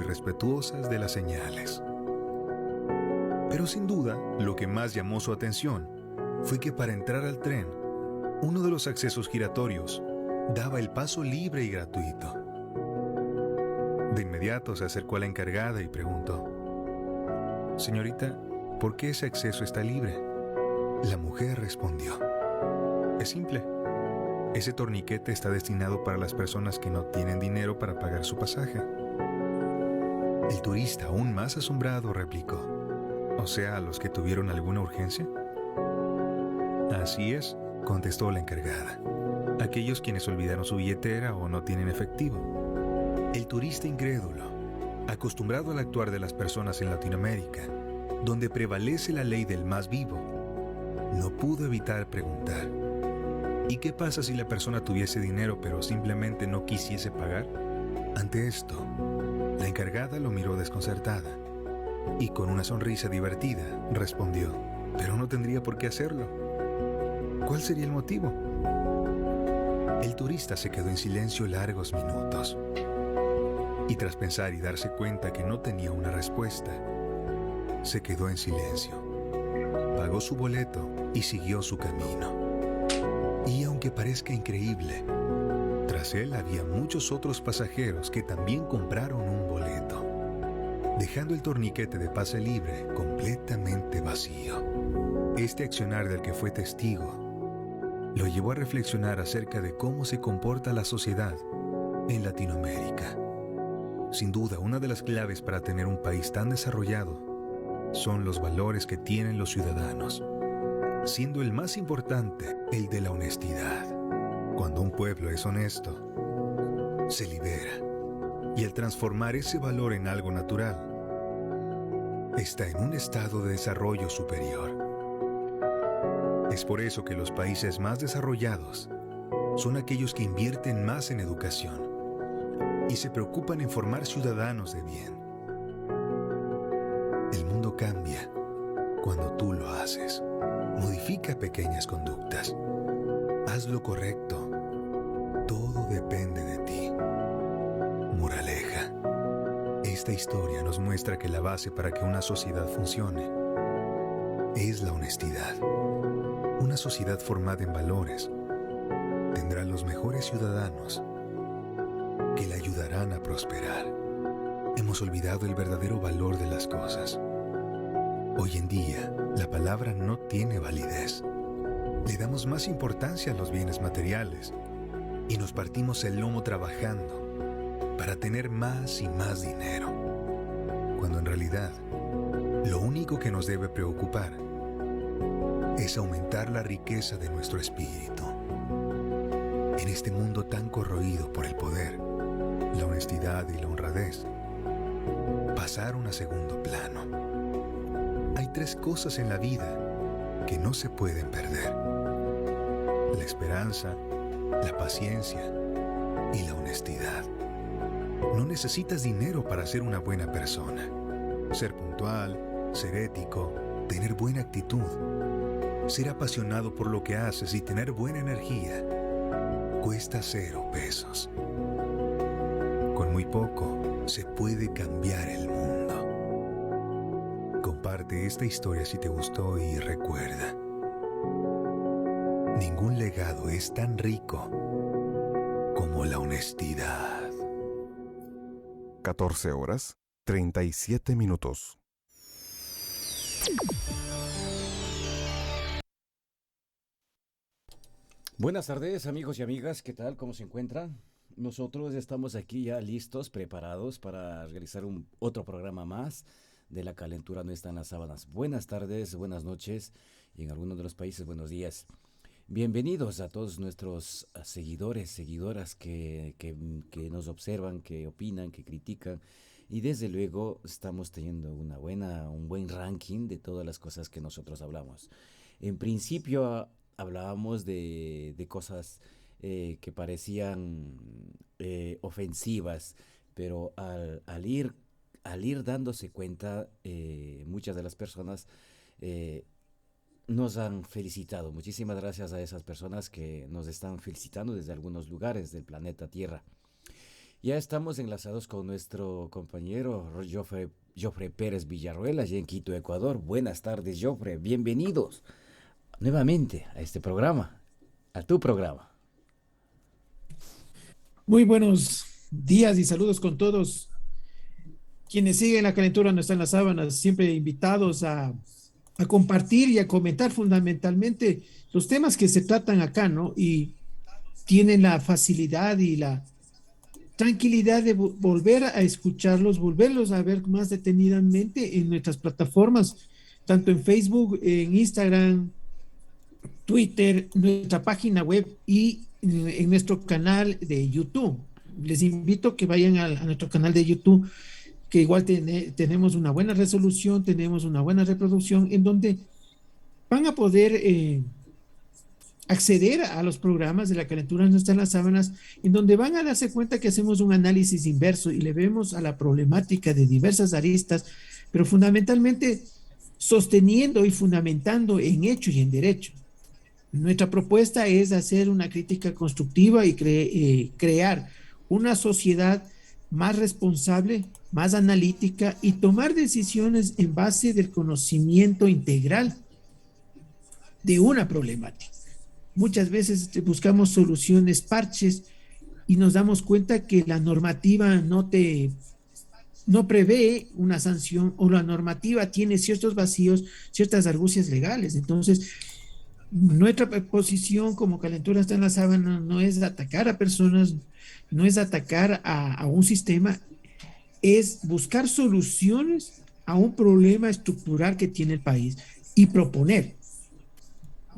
respetuosas de las señales. Pero sin duda, lo que más llamó su atención fue que para entrar al tren, uno de los accesos giratorios daba el paso libre y gratuito. De inmediato se acercó a la encargada y preguntó: «Señorita, ¿por qué ese acceso está libre?». La mujer respondió: «Es simple. Ese torniquete está destinado para las personas que no tienen dinero para pagar su pasaje». El turista, aún más asombrado, replicó: «¿O sea, a los que tuvieron alguna urgencia?». «Así es», contestó la encargada. «Aquellos quienes olvidaron su billetera o no tienen efectivo». El turista incrédulo, acostumbrado al actuar de las personas en Latinoamérica, donde prevalece la ley del más vivo, no pudo evitar preguntar: ¿y qué pasa si la persona tuviese dinero pero simplemente no quisiese pagar? Ante esto, la encargada lo miró desconcertada y con una sonrisa divertida respondió: «Pero no tendría por qué hacerlo. ¿Cuál sería el motivo?». El turista se quedó en silencio largos minutos y tras pensar y darse cuenta que no tenía una respuesta, se quedó en silencio, pagó su boleto y siguió su camino. Y aunque parezca increíble, tras él había muchos otros pasajeros que también compraron un boleto, dejando el torniquete de pase libre completamente vacío. Este accionar del que fue testigo lo llevó a reflexionar acerca de cómo se comporta la sociedad en Latinoamérica. Sin duda, una de las claves para tener un país tan desarrollado son los valores que tienen los ciudadanos, siendo el más importante el de la honestidad. Cuando un pueblo es honesto, se libera, y al transformar ese valor en algo natural, está en un estado de desarrollo superior. Es por eso que los países más desarrollados son aquellos que invierten más en educación y se preocupan en formar ciudadanos de bien. El mundo cambia cuando tú lo haces. Modifica pequeñas conductas. Haz lo correcto. Todo depende de ti. Moraleja. Esta historia nos muestra que la base para que una sociedad funcione es la honestidad. Una sociedad formada en valores tendrá los mejores ciudadanos que la ayudarán a prosperar. Hemos olvidado el verdadero valor de las cosas. Hoy en día, la palabra no tiene validez. Le damos más importancia a los bienes materiales y nos partimos el lomo trabajando para tener más y más dinero, cuando en realidad lo único que nos debe preocupar es aumentar la riqueza de nuestro espíritu. En este mundo tan corroído por el poder, la honestidad y la honradez pasaron a segundo plano. Hay 3 cosas en la vida que no se pueden perder: la esperanza, la paciencia y la honestidad. No necesitas dinero para ser una buena persona. Ser puntual, ser ético, tener buena actitud, ser apasionado por lo que haces y tener buena energía cuesta 0 pesos. Con muy poco se puede cambiar el mundo. Comparte esta historia si te gustó y recuerda: ningún legado es tan rico como la honestidad. 14:37. Buenas tardes, amigos y amigas, ¿qué tal? ¿Cómo se encuentran? Nosotros estamos aquí ya listos, preparados para realizar otro programa más de La Calentura No Está en las Sábanas. Buenas tardes, buenas noches y en algunos de los países buenos días. Bienvenidos a todos nuestros seguidores, seguidoras que nos observan, que opinan, que critican, y desde luego estamos teniendo un buen ranking de todas las cosas que nosotros hablamos. En principio hablábamos de cosas que parecían ofensivas, pero al ir dándose cuenta, muchas de las personas nos han felicitado. Muchísimas gracias a esas personas que nos están felicitando desde algunos lugares del planeta Tierra. Ya estamos enlazados con nuestro compañero Jofre Pérez Villarruel, allí en Quito, Ecuador. Buenas tardes, Jofre. Bienvenidos nuevamente a este programa, a tu programa. Muy buenos días y saludos con todos quienes siguen la calentura no están las sábanas, siempre invitados a compartir y a comentar fundamentalmente los temas que se tratan acá, ¿no? Y tienen la facilidad y la tranquilidad de volver a escucharlos, volverlos a ver más detenidamente en nuestras plataformas, tanto en Facebook, en Instagram, Twitter, nuestra página web y en nuestro canal de YouTube. Les invito a que vayan a nuestro canal de YouTube, que igual tenemos una buena resolución, tenemos una buena reproducción, en donde van a poder acceder a los programas de la calentura no está en las sábanas, en donde van a darse cuenta que hacemos un análisis inverso y le vemos a la problemática de diversas aristas, pero fundamentalmente sosteniendo y fundamentando en hecho y en derecho. Nuestra propuesta es hacer una crítica constructiva y crear una sociedad más responsable, más analítica y tomar decisiones en base del conocimiento integral de una problemática. Muchas veces buscamos soluciones parches y nos damos cuenta que la normativa no prevé una sanción o la normativa tiene ciertos vacíos, ciertas argucias legales. Entonces, nuestra posición como Calentura está en la sábana no es atacar a personas, no es atacar a un sistema, es buscar soluciones a un problema estructural que tiene el país y proponer.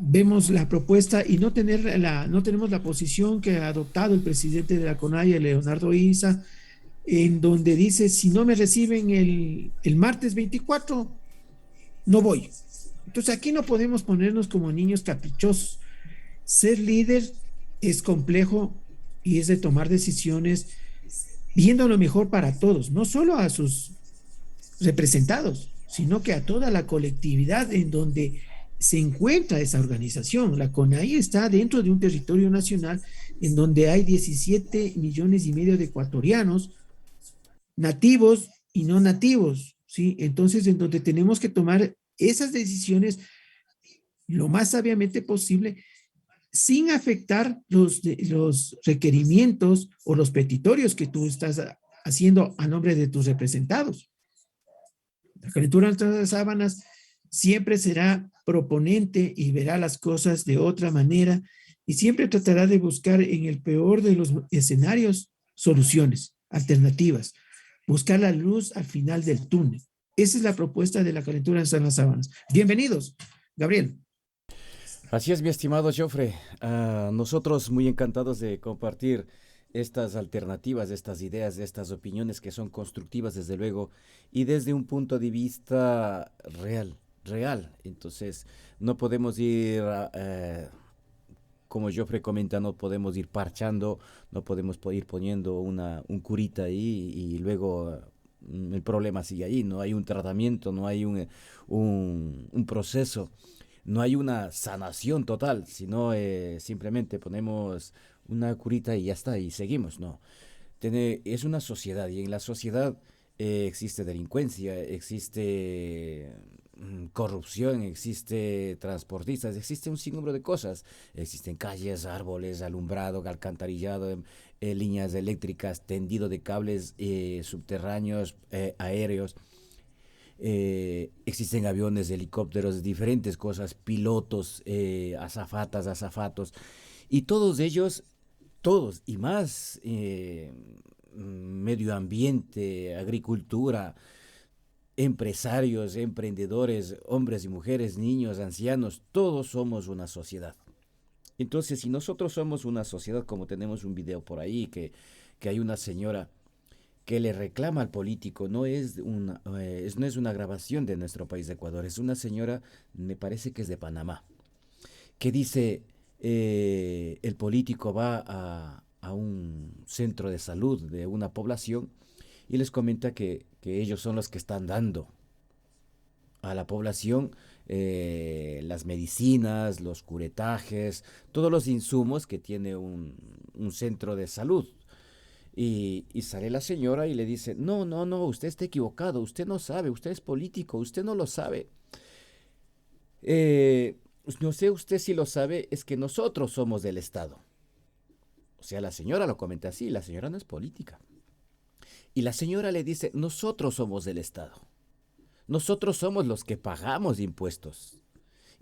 Vemos la propuesta y no tenemos la posición que ha adoptado el presidente de la CONAIE, Leonardo Isa, en donde dice, si no me reciben el martes 24, no voy. Entonces aquí no podemos ponernos como niños caprichosos. Ser líder es complejo y es de tomar decisiones viendo lo mejor para todos, no solo a sus representados, sino que a toda la colectividad en donde se encuentra esa organización. La CONAI está dentro de un territorio nacional en donde hay 17 millones y medio de ecuatorianos, nativos y no nativos, ¿sí? Entonces, en donde tenemos que tomar esas decisiones lo más sabiamente posible sin afectar los requerimientos o los petitorios que tú estás haciendo a nombre de tus representados. La calentura de las sábanas siempre será proponente y verá las cosas de otra manera y siempre tratará de buscar en el peor de los escenarios soluciones, alternativas, buscar la luz al final del túnel. Esa es la propuesta de la calentura de las sábanas. Bienvenidos, Gabriel. Así es, mi estimado Jofre. Nosotros muy encantados de compartir estas alternativas, estas ideas, estas opiniones que son constructivas, desde luego, y desde un punto de vista real. Entonces, no podemos ir, como Jofre comenta, no podemos ir parchando, no podemos ir poniendo un curita ahí y luego el problema sigue ahí. No hay un tratamiento, no hay un proceso. No hay una sanación total, sino simplemente ponemos una curita y ya está, y seguimos, ¿no? Es una sociedad y en la sociedad existe delincuencia, existe corrupción, existe transportistas, existe un sinnúmero de cosas. Existen calles, árboles, alumbrado, alcantarillado, líneas eléctricas, tendido de cables subterráneos, aéreos. Existen aviones, helicópteros, diferentes cosas, pilotos, azafatas, azafatos, y todos ellos, todos y más, medio ambiente, agricultura, empresarios, emprendedores, hombres y mujeres, niños, ancianos, todos somos una sociedad. Entonces, si nosotros somos una sociedad, como tenemos un video por ahí, que hay una señora que le reclama al político, no es una grabación de nuestro país de Ecuador, es una señora, me parece que es de Panamá, que dice, el político va a un centro de salud de una población y les comenta que ellos son los que están dando a la población las medicinas, los curetajes, todos los insumos que tiene un centro de salud. Y sale la señora y le dice, no, no, no, usted está equivocado, usted no sabe, usted es político, usted no lo sabe. No sé usted si lo sabe, es que nosotros somos del Estado. O sea, la señora lo comenta así, la señora no es política. Y la señora le dice, nosotros somos del Estado. Nosotros somos los que pagamos impuestos.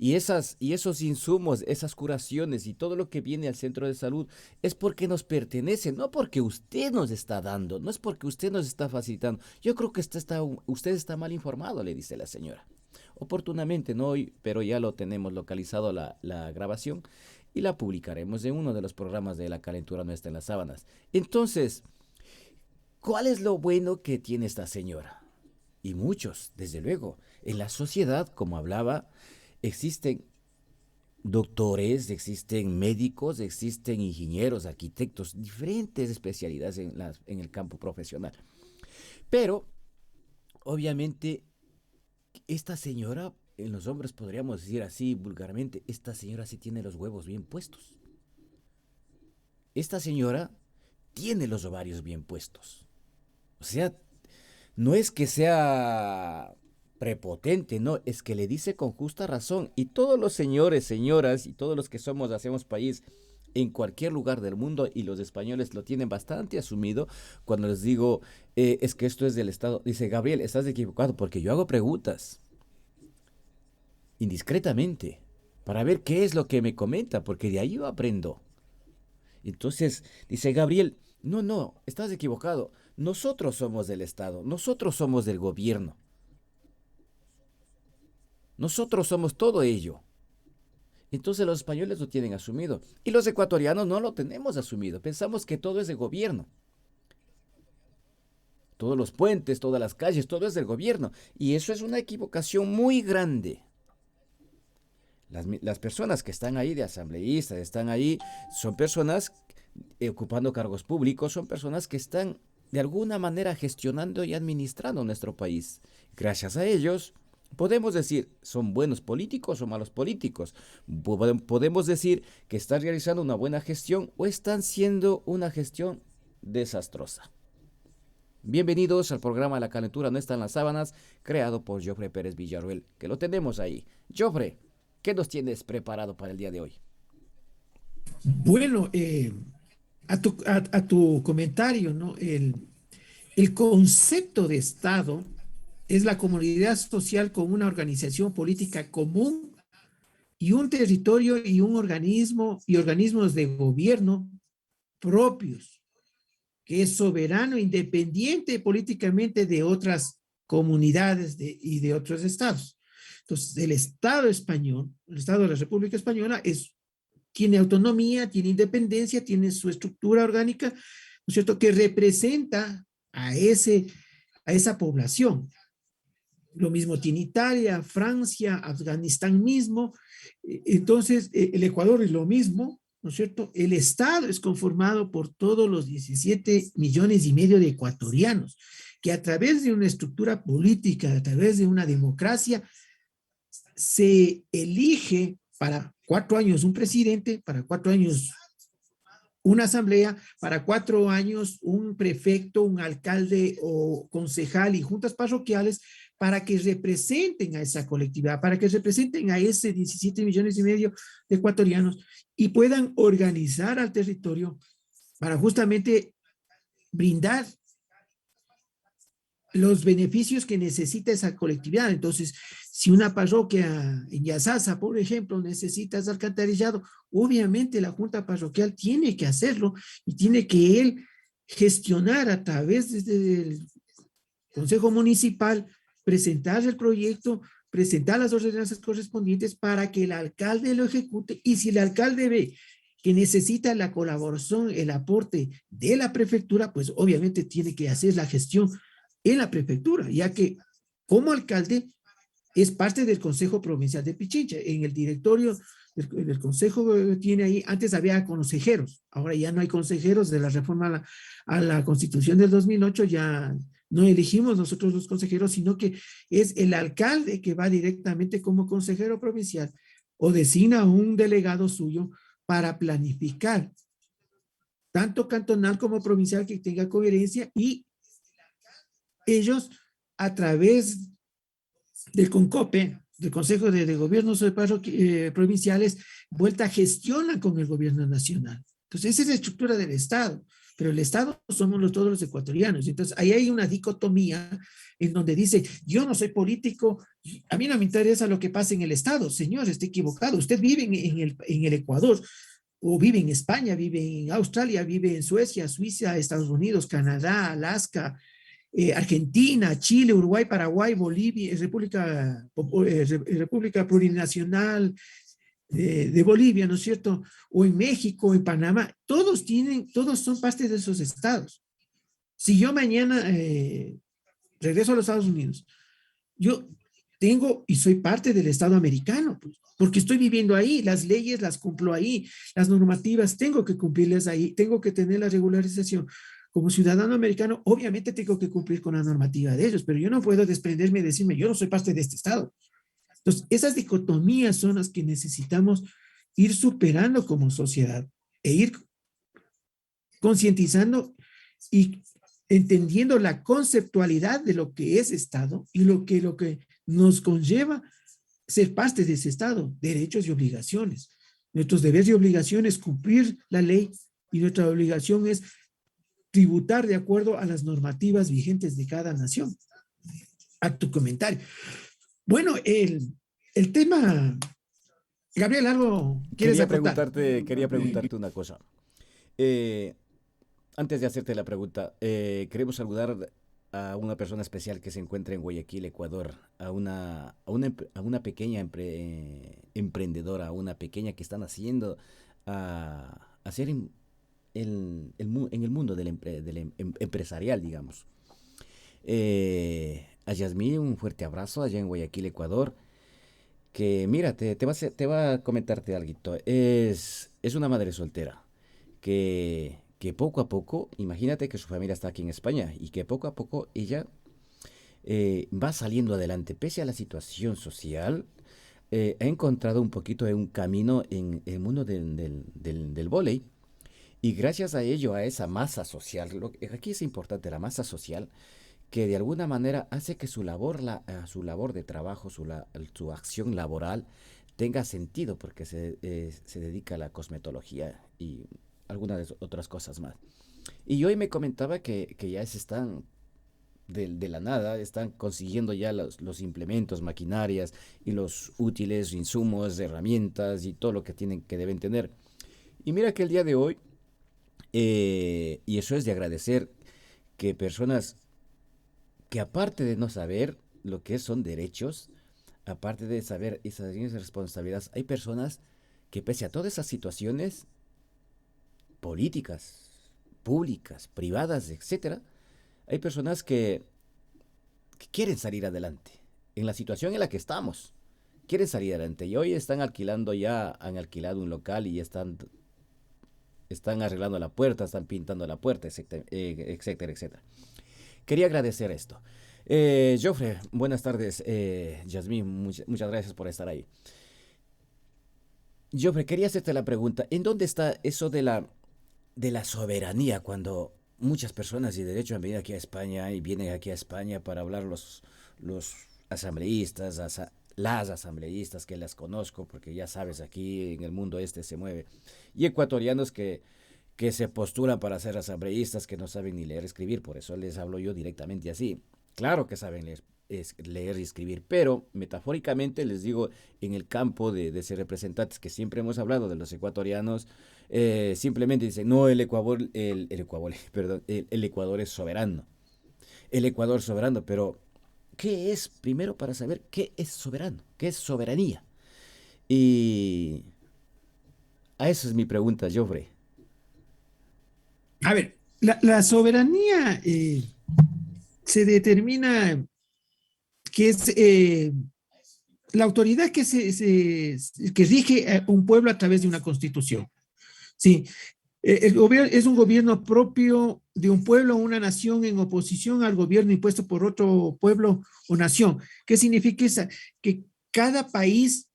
Y esos insumos, esas curaciones y todo lo que viene al centro de salud es porque nos pertenece, no porque usted nos está dando, no es porque usted nos está facilitando. Yo creo que usted está mal informado, le dice la señora. Oportunamente, no hoy, pero ya lo tenemos localizado la grabación y la publicaremos en uno de los programas de La Calentura No Está en las Sábanas. Entonces, ¿cuál es lo bueno que tiene esta señora? Y muchos, desde luego. En la sociedad, como hablaba, existen doctores, existen médicos, existen ingenieros, arquitectos, diferentes especialidades en el campo profesional. Pero, obviamente, esta señora, en los hombres podríamos decir así vulgarmente, esta señora sí tiene los huevos bien puestos. Esta señora tiene los ovarios bien puestos. O sea, no es que sea prepotente, no, es que le dice con justa razón. Y todos los señores, señoras y todos los que hacemos país en cualquier lugar del mundo, y los españoles lo tienen bastante asumido, cuando les digo, es que esto es del Estado, dice, Gabriel, estás equivocado, porque yo hago preguntas indiscretamente para ver qué es lo que me comenta, porque de ahí yo aprendo. Entonces, dice Gabriel, no, no, estás equivocado. Nosotros somos del Estado, nosotros somos del gobierno. Nosotros somos todo ello. Entonces los españoles lo tienen asumido. Y los ecuatorianos no lo tenemos asumido. Pensamos que todo es del gobierno. Todos los puentes, todas las calles, todo es del gobierno. Y eso es una equivocación muy grande. Las personas que están ahí de asambleístas, están ahí, son personas ocupando cargos públicos, son personas que están de alguna manera gestionando y administrando nuestro país. Gracias a ellos, podemos decir, ¿son buenos políticos o malos políticos? Podemos decir que están realizando una buena gestión o están siendo una gestión desastrosa. Bienvenidos al programa La Calentura No Está en las Sábanas, creado por Jofre Pérez Villarruel, que lo tenemos ahí. Jofre, ¿qué nos tienes preparado para el día de hoy? Bueno, a tu comentario, ¿no? El concepto de Estado es la comunidad social con una organización política común y un territorio y un organismo y organismos de gobierno propios, que es soberano, independiente políticamente de otras comunidades y de otros estados. Entonces, el Estado español, el Estado de la República Española tiene autonomía, tiene independencia, tiene su estructura orgánica, ¿no es cierto?, que representa a esa población. Lo mismo tiene Italia, Francia, Afganistán mismo. Entonces, el Ecuador es lo mismo, ¿no es cierto? El Estado es conformado por todos los 17,5 millones de ecuatorianos, que a través de una estructura política, a través de una democracia, se elige para 4 años un presidente, para 4 años una asamblea, para 4 años un prefecto, un alcalde o concejal y juntas parroquiales, para que representen a esa colectividad, para que representen a ese 17,5 millones de ecuatorianos y puedan organizar al territorio para justamente brindar los beneficios que necesita esa colectividad. Entonces, si una parroquia en Yasasa, por ejemplo, necesita alcantarillado, obviamente la junta parroquial tiene que hacerlo y tiene que él gestionar a través del consejo municipal, presentar el proyecto, presentar las ordenanzas correspondientes para que el alcalde lo ejecute, y si el alcalde ve que necesita la colaboración, el aporte de la prefectura, pues obviamente tiene que hacer la gestión en la prefectura, ya que como alcalde es parte del Consejo Provincial de Pichincha. En el directorio del consejo tiene ahí, antes había consejeros, ahora ya no hay consejeros. De la reforma a la Constitución del 2008 ya no elegimos nosotros los consejeros, sino que es el alcalde que va directamente como consejero provincial o designa a un delegado suyo para planificar tanto cantonal como provincial, que tenga coherencia, y ellos a través del CONCOPE, del Consejo de Gobiernos Provinciales, vuelta gestionan con el gobierno nacional. Entonces, esa es la estructura del Estado, pero el Estado somos todos los ecuatorianos. Entonces, ahí hay una dicotomía en donde dice, yo no soy político, a mí no me interesa lo que pasa en el Estado. Señor, está equivocado. Usted vive en el Ecuador, o vive en España, vive en Australia, vive en Suecia, Suiza, Estados Unidos, Canadá, Alaska, Argentina, Chile, Uruguay, Paraguay, Bolivia, República Plurinacional de Bolivia, ¿no es cierto? O en México, en Panamá, todos son parte de esos estados. Si yo mañana regreso a los Estados Unidos, yo tengo y soy parte del Estado americano, pues, porque estoy viviendo ahí, las leyes las cumplo ahí, las normativas tengo que cumplirlas ahí, tengo que tener la regularización. Como ciudadano americano, obviamente tengo que cumplir con la normativa de ellos, pero yo no puedo desprenderme y decirme, yo no soy parte de este Estado. Entonces, esas dicotomías son las que necesitamos ir superando como sociedad e ir concientizando y entendiendo la conceptualidad de lo que es Estado y lo que nos conlleva ser parte de ese Estado, derechos y obligaciones. Nuestros deberes y obligaciones, cumplir la ley, y nuestra obligación es tributar de acuerdo a las normativas vigentes de cada nación. A tu comentario. Bueno, el tema, Gabriel, ¿algo quieres aportar? Quería preguntarte una cosa. Antes de hacerte la pregunta, queremos saludar a una persona especial que se encuentra en Guayaquil, Ecuador, a una pequeña emprendedora, a una pequeña que están haciendo, hacer en el mundo del empresarial, digamos. A Yasmín, un fuerte abrazo allá en Guayaquil, Ecuador. Que mira, te va a comentarte algo. Es una madre soltera que poco a poco, imagínate que su familia está aquí en España y que poco a poco ella va saliendo adelante, pese a la situación social. Ha encontrado un poquito de un camino en el mundo del vóley, y gracias a ello, a esa masa social, aquí es importante la masa social, que de alguna manera hace que su labor de trabajo, su acción laboral tenga sentido, porque se dedica a la cosmetología y algunas otras cosas más. Y hoy me comentaba que ya se están, de la nada, están consiguiendo ya los implementos, maquinarias y los útiles, insumos, herramientas y todo lo que deben tener. Y mira que el día de hoy, y eso es de agradecer, que personas que aparte de no saber lo que son derechos, aparte de saber esas responsabilidades, hay personas que pese a todas esas situaciones políticas, públicas, privadas, etcétera, hay personas que quieren salir adelante en la situación en la que estamos. Quieren salir adelante y hoy han alquilado un local y están arreglando la puerta, están pintando la puerta, etcétera, etcétera. Quería agradecer esto. Joffre, buenas tardes. Yasmín, muchas gracias por estar ahí. Joffre, quería hacerte la pregunta, ¿en dónde está eso de la soberanía cuando muchas personas y de hecho han venido aquí a España y vienen aquí a España para hablar los asambleístas, las asambleístas que las conozco, porque ya sabes, aquí en el mundo se mueve, y ecuatorianos que se postulan para ser asambleístas, que no saben ni leer y escribir, por eso les hablo yo directamente así. Claro que saben leer y escribir, pero metafóricamente les digo, en el campo de ser representantes, que siempre hemos hablado de los ecuatorianos, simplemente dicen, no, el Ecuador es soberano. El Ecuador soberano, pero ¿qué es, primero, para saber qué es soberano? ¿Qué es soberanía? Y a eso es mi pregunta, Joffre. A ver, la soberanía se determina que es la autoridad que rige un pueblo a través de una constitución. Sí, el gobierno es un gobierno propio de un pueblo o una nación en oposición al gobierno impuesto por otro pueblo o nación. ¿Qué significa eso? Que cada país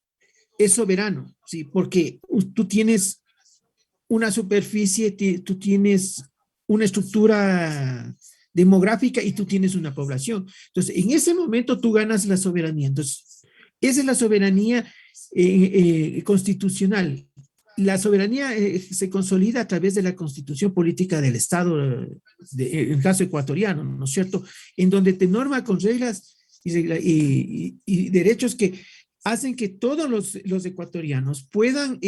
es soberano, ¿sí? Porque tú tienes una superficie, tú tienes una estructura demográfica y tú tienes una población. Entonces, en ese momento tú ganas la soberanía. Entonces, esa es la soberanía constitucional. La soberanía se consolida a través de la constitución política del Estado, en el caso ecuatoriano, ¿no es cierto? En donde te norma con reglas y derechos que hacen que todos los ecuatorianos puedan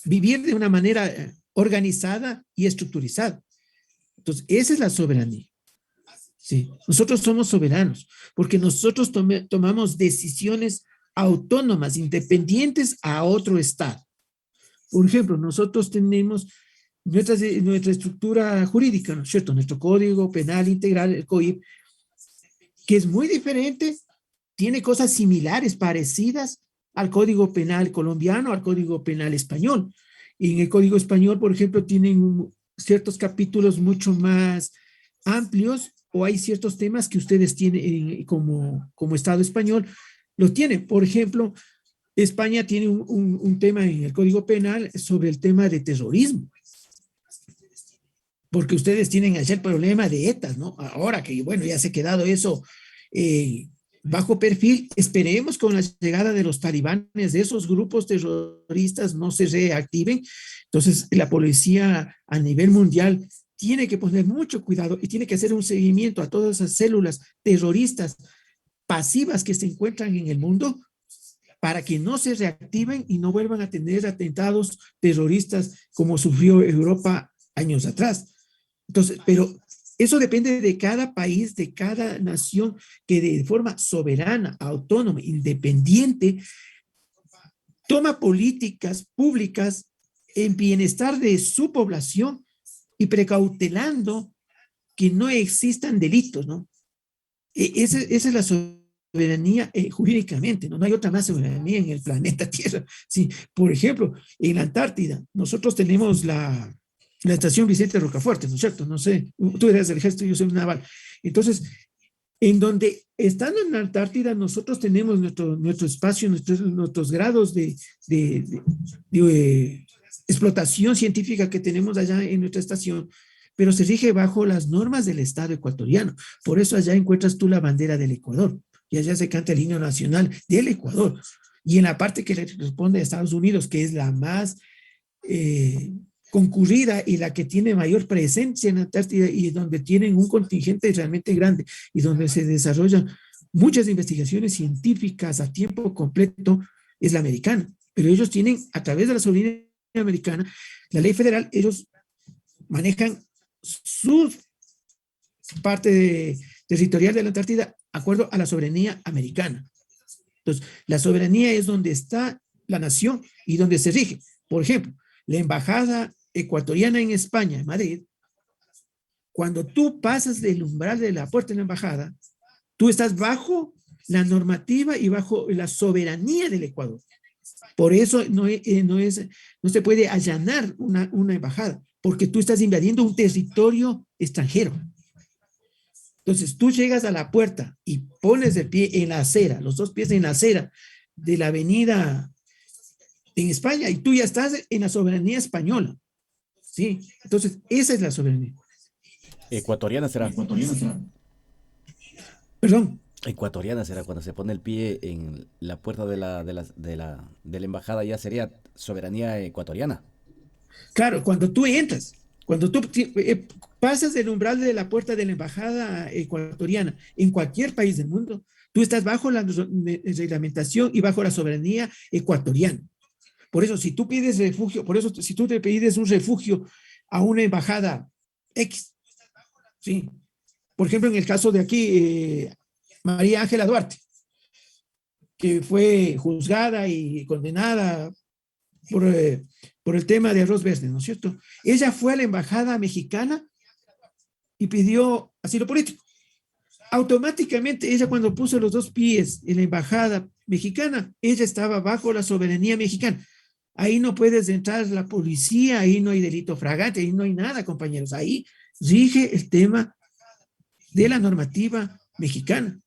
vivir de una manera organizada y estructurizada. Entonces, esa es la soberanía. Sí, nosotros somos soberanos porque nosotros tomamos decisiones autónomas, independientes a otro Estado. Por ejemplo, nosotros tenemos nuestra estructura jurídica, ¿no es cierto? Nuestro Código Penal Integral, el COIP, que es muy diferente, tiene cosas similares, parecidas al Código Penal colombiano, al Código Penal español. Y en el Código español, por ejemplo, tienen ciertos capítulos mucho más amplios, o hay ciertos temas que ustedes tienen como Estado español, los tienen. Por ejemplo, España tiene un tema en el Código Penal sobre el tema de terrorismo, porque ustedes tienen allá el problema de ETA, ¿no? Ahora que, bueno, ya se ha quedado eso bajo perfil, esperemos con la llegada de los talibanes, de esos grupos terroristas no se reactiven. Entonces, la policía a nivel mundial tiene que poner mucho cuidado y tiene que hacer un seguimiento a todas esas células terroristas pasivas que se encuentran en el mundo para que no se reactiven y no vuelvan a tener atentados terroristas como sufrió Europa años atrás. Entonces, pero eso depende de cada país, de cada nación, que de forma soberana, autónoma, independiente, toma políticas públicas en bienestar de su población y precautelando que no existan delitos, ¿no? Esa es la soberanía jurídicamente, ¿no? No hay otra más soberanía en el planeta Tierra. Sí, por ejemplo, en la Antártida, nosotros tenemos la estación Vicente Rocafuerte, ¿no es cierto? No sé, tú eres del ejército, yo soy un naval. Entonces, en donde, estando en la Antártida, nosotros tenemos nuestro espacio, nuestros grados de explotación científica que tenemos allá en nuestra estación, pero se rige bajo las normas del Estado ecuatoriano. Por eso allá encuentras tú la bandera del Ecuador, y allá se canta el himno nacional del Ecuador. Y en la parte que le responde a Estados Unidos, que es la más concurrida y la que tiene mayor presencia en Antártida y donde tienen un contingente realmente grande y donde se desarrollan muchas investigaciones científicas a tiempo completo, es la americana. Pero ellos tienen, a través de la soberanía americana, la ley federal, ellos manejan su parte territorial de la Antártida de acuerdo a la soberanía americana. Entonces, la soberanía es donde está la nación y donde se rige. Por ejemplo, la embajada ecuatoriana en España, en Madrid, cuando tú pasas del umbral de la puerta de la embajada, tú estás bajo la normativa y bajo la soberanía del Ecuador. Por eso no se puede allanar una embajada, porque tú estás invadiendo un territorio extranjero. Entonces tú llegas a la puerta y pones el pie en la acera, los dos pies en la acera de la avenida en España, y tú ya estás en la soberanía española. Sí, entonces esa es la soberanía. Ecuatoriana será. Perdón. Ecuatoriana será cuando se pone el pie en la puerta de la embajada, ya sería soberanía ecuatoriana. Claro, cuando tú entras, cuando tú pasas el umbral de la puerta de la embajada ecuatoriana en cualquier país del mundo, tú estás bajo la reglamentación y bajo la soberanía ecuatoriana. Por eso, si tú pides refugio, por eso, si tú te pides un refugio a una embajada X, ¿sí? Por ejemplo, en el caso de aquí, María Ángela Duarte, que fue juzgada y condenada por el tema de arroz verde, ¿no es cierto? Ella fue a la embajada mexicana y pidió asilo político. Automáticamente, ella cuando puso los dos pies en la embajada mexicana, ella estaba bajo la soberanía mexicana. Ahí no puedes entrar la policía, ahí no hay delito fragante, ahí no hay nada, compañeros. Ahí rige el tema de la normativa mexicana.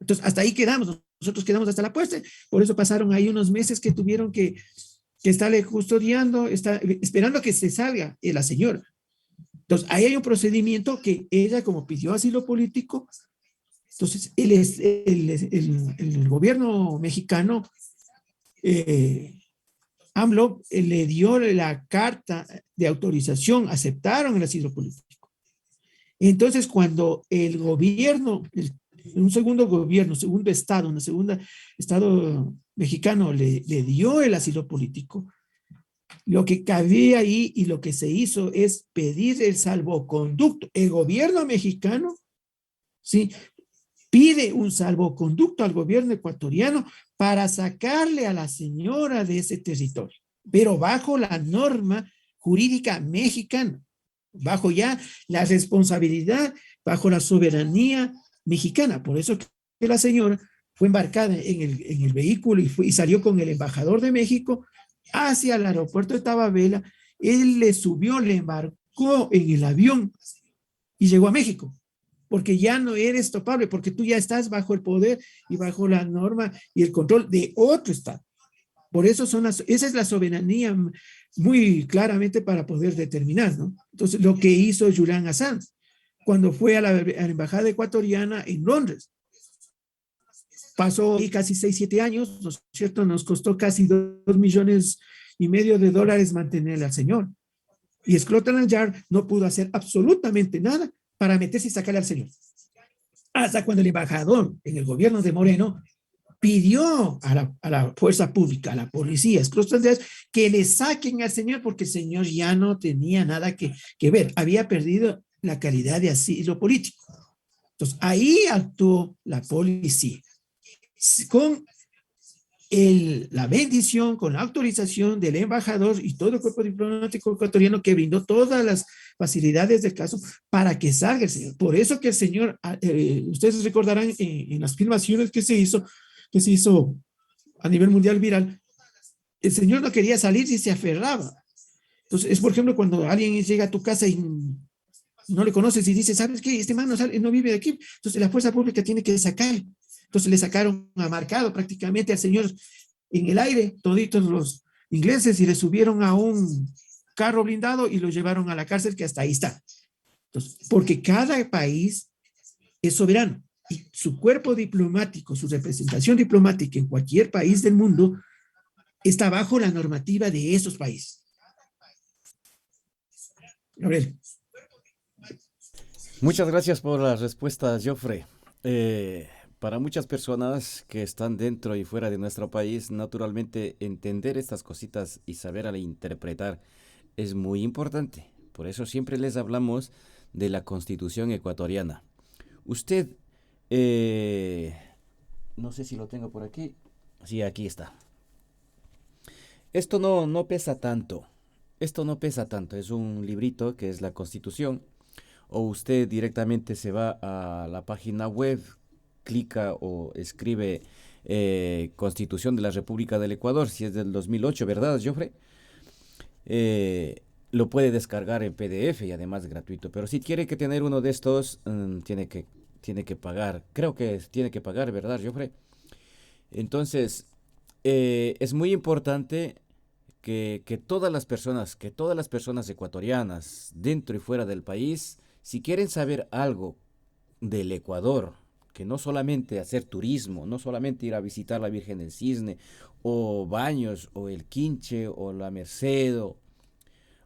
Entonces, hasta ahí quedamos. Nosotros quedamos hasta la puerta. Por eso pasaron ahí unos meses que tuvieron que que está le custodiando, está esperando que se salga la señora. Entonces, ahí hay un procedimiento que ella, como pidió asilo político, entonces el gobierno mexicano, AMLO, le dio la carta de autorización, aceptaron el asilo político. Entonces, cuando el gobierno, un segundo gobierno, segundo estado, una segunda estado mexicano le dio el asilo político, lo que cabía ahí y lo que se hizo es pedir el salvoconducto. El gobierno mexicano, ¿sí?, pide un salvoconducto al gobierno ecuatoriano para sacarle a la señora de ese territorio, pero bajo la norma jurídica mexicana, bajo ya la responsabilidad, bajo la soberanía mexicana. Por eso que la señora fue embarcada en el vehículo y salió con el embajador de México hacia el aeropuerto de Tababela. Él le subió, le embarcó en el avión y llegó a México, porque ya no eres topable, porque tú ya estás bajo el poder y bajo la norma y el control de otro estado. Por eso esa es la soberanía muy claramente para poder determinar, ¿no? Entonces, lo que hizo Julian Assange cuando fue a la embajada ecuatoriana en Londres, pasó ahí casi 6, 7 años, ¿no es cierto? Nos costó casi $2,500,000 mantener al señor. Y Scotland Yard no pudo hacer absolutamente nada para meterse y sacarle al señor. Hasta cuando el embajador en el gobierno de Moreno pidió a la fuerza pública, a la policía, Scotland Yard, que le saquen al señor porque el señor ya no tenía nada que ver. Había perdido la calidad de asilo político. Entonces, ahí actuó la policía con la bendición, con la autorización del embajador y todo el cuerpo diplomático ecuatoriano, que brindó todas las facilidades del caso para que salga el señor. Por eso que el señor, ustedes recordarán en las filmaciones que se hizo a nivel mundial viral, el señor no quería salir y se aferraba. Entonces, es por ejemplo cuando alguien llega a tu casa y no le conoces y dice, ¿sabes qué? Este man no vive de aquí. Entonces la fuerza pública tiene que sacar. Entonces le sacaron a marcado prácticamente al señor en el aire, toditos los ingleses, y le subieron a un carro blindado y lo llevaron a la cárcel, que hasta ahí está. Entonces, porque cada país es soberano y su cuerpo diplomático, su representación diplomática en cualquier país del mundo está bajo la normativa de esos países. Gabriel. Muchas gracias por la respuesta, Joffre. Para muchas personas que están dentro y fuera de nuestro país, naturalmente entender estas cositas y saber interpretar es muy importante. Por eso siempre les hablamos de la Constitución ecuatoriana. Usted, no sé si lo tengo por aquí. Sí, aquí está. Esto no pesa tanto. Esto no pesa tanto. Es un librito que es la Constitución. O usted directamente se va a la página web, clica o escribe Constitución de la República del Ecuador, si es del 2008, ¿verdad, Joffre? Lo puede descargar en PDF y además gratuito. Pero si quiere que tener uno de estos, tiene que pagar. Creo que tiene que pagar, ¿verdad, Joffre? Entonces, es muy importante que todas las personas ecuatorianas, dentro y fuera del país, si quieren saber algo del Ecuador, que no solamente hacer turismo, no solamente ir a visitar la Virgen del Cisne, o Baños, o el Quinche, o la Merced,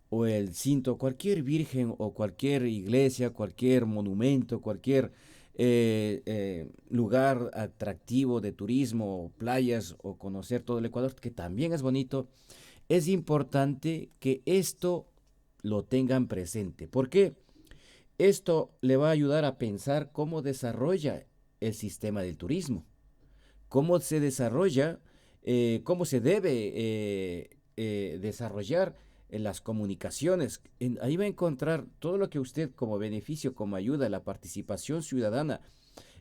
o el Cinto, cualquier virgen, o cualquier iglesia, cualquier monumento, cualquier lugar atractivo de turismo, o playas, o conocer todo el Ecuador, que también es bonito, es importante que esto lo tengan presente. ¿Por qué? Esto le va a ayudar a pensar cómo desarrolla el sistema del turismo, cómo se desarrolla, cómo se debe desarrollar en las comunicaciones. Ahí va a encontrar todo lo que usted como beneficio, como ayuda, la participación ciudadana,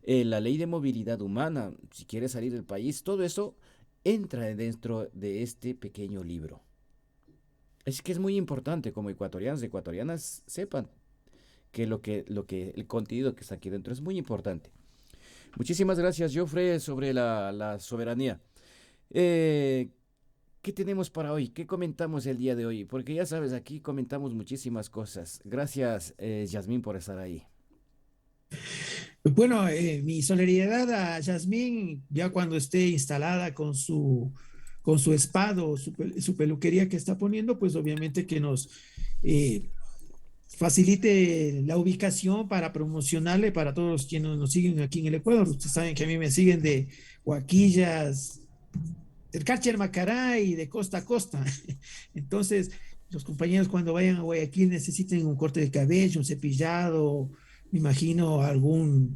la ley de movilidad humana, si quiere salir del país, todo eso entra dentro de este pequeño libro. Es que es muy importante como ecuatorianos y ecuatorianas sepan que el contenido que está aquí dentro es muy importante. Muchísimas gracias, Joffre, sobre la soberanía. ¿Qué tenemos para hoy? ¿Qué comentamos el día de hoy? Porque ya sabes, aquí comentamos muchísimas cosas. Gracias, Yasmín, por estar ahí. Bueno, mi solidaridad a Yasmín, ya cuando esté instalada con su espado, su peluquería que está poniendo, pues obviamente que nos eh, facilite la ubicación para promocionarle para todos los quienes nos siguen aquí en el Ecuador. Ustedes saben que a mí me siguen de Huaquillas, del Carcher Macará y de costa a costa. Entonces, los compañeros cuando vayan a Guayaquil necesiten un corte de cabello, un cepillado, me imagino algún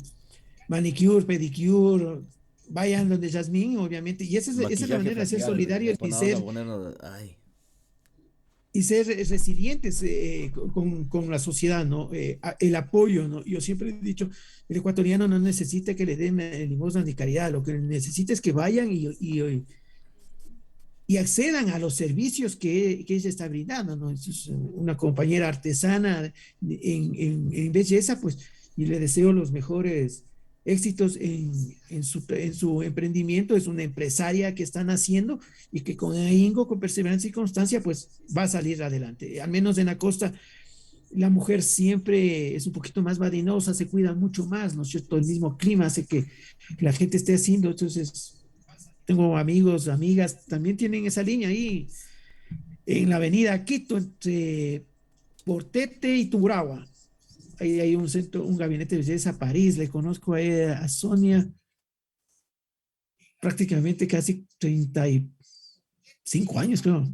manicure, pedicure, vayan donde Yasmín, obviamente. Y esa es la Maquillaje manera de ser facial, solidario pues vamos a ponernos, ay, y ser resilientes con la sociedad, ¿no? El apoyo, ¿no? Yo siempre he dicho, el ecuatoriano no necesita que le den limosna ni caridad, lo que necesita es que vayan y accedan a los servicios que ella está brindando, ¿no? Es una compañera artesana en belleza, pues, y le deseo los mejores éxitos en su emprendimiento. Es una empresaria que están haciendo y que con ahínco, con perseverancia y constancia, pues va a salir adelante. Al menos en la costa, la mujer siempre es un poquito más vadinosa, se cuida mucho más, ¿no es cierto? El mismo clima hace que la gente esté haciendo, entonces tengo amigos, amigas, también tienen esa línea ahí en la avenida Quito, entre Portete y Tungurahua. Ahí hay un centro, un gabinete de belleza París, le conozco a Sonia prácticamente casi 35 años, creo.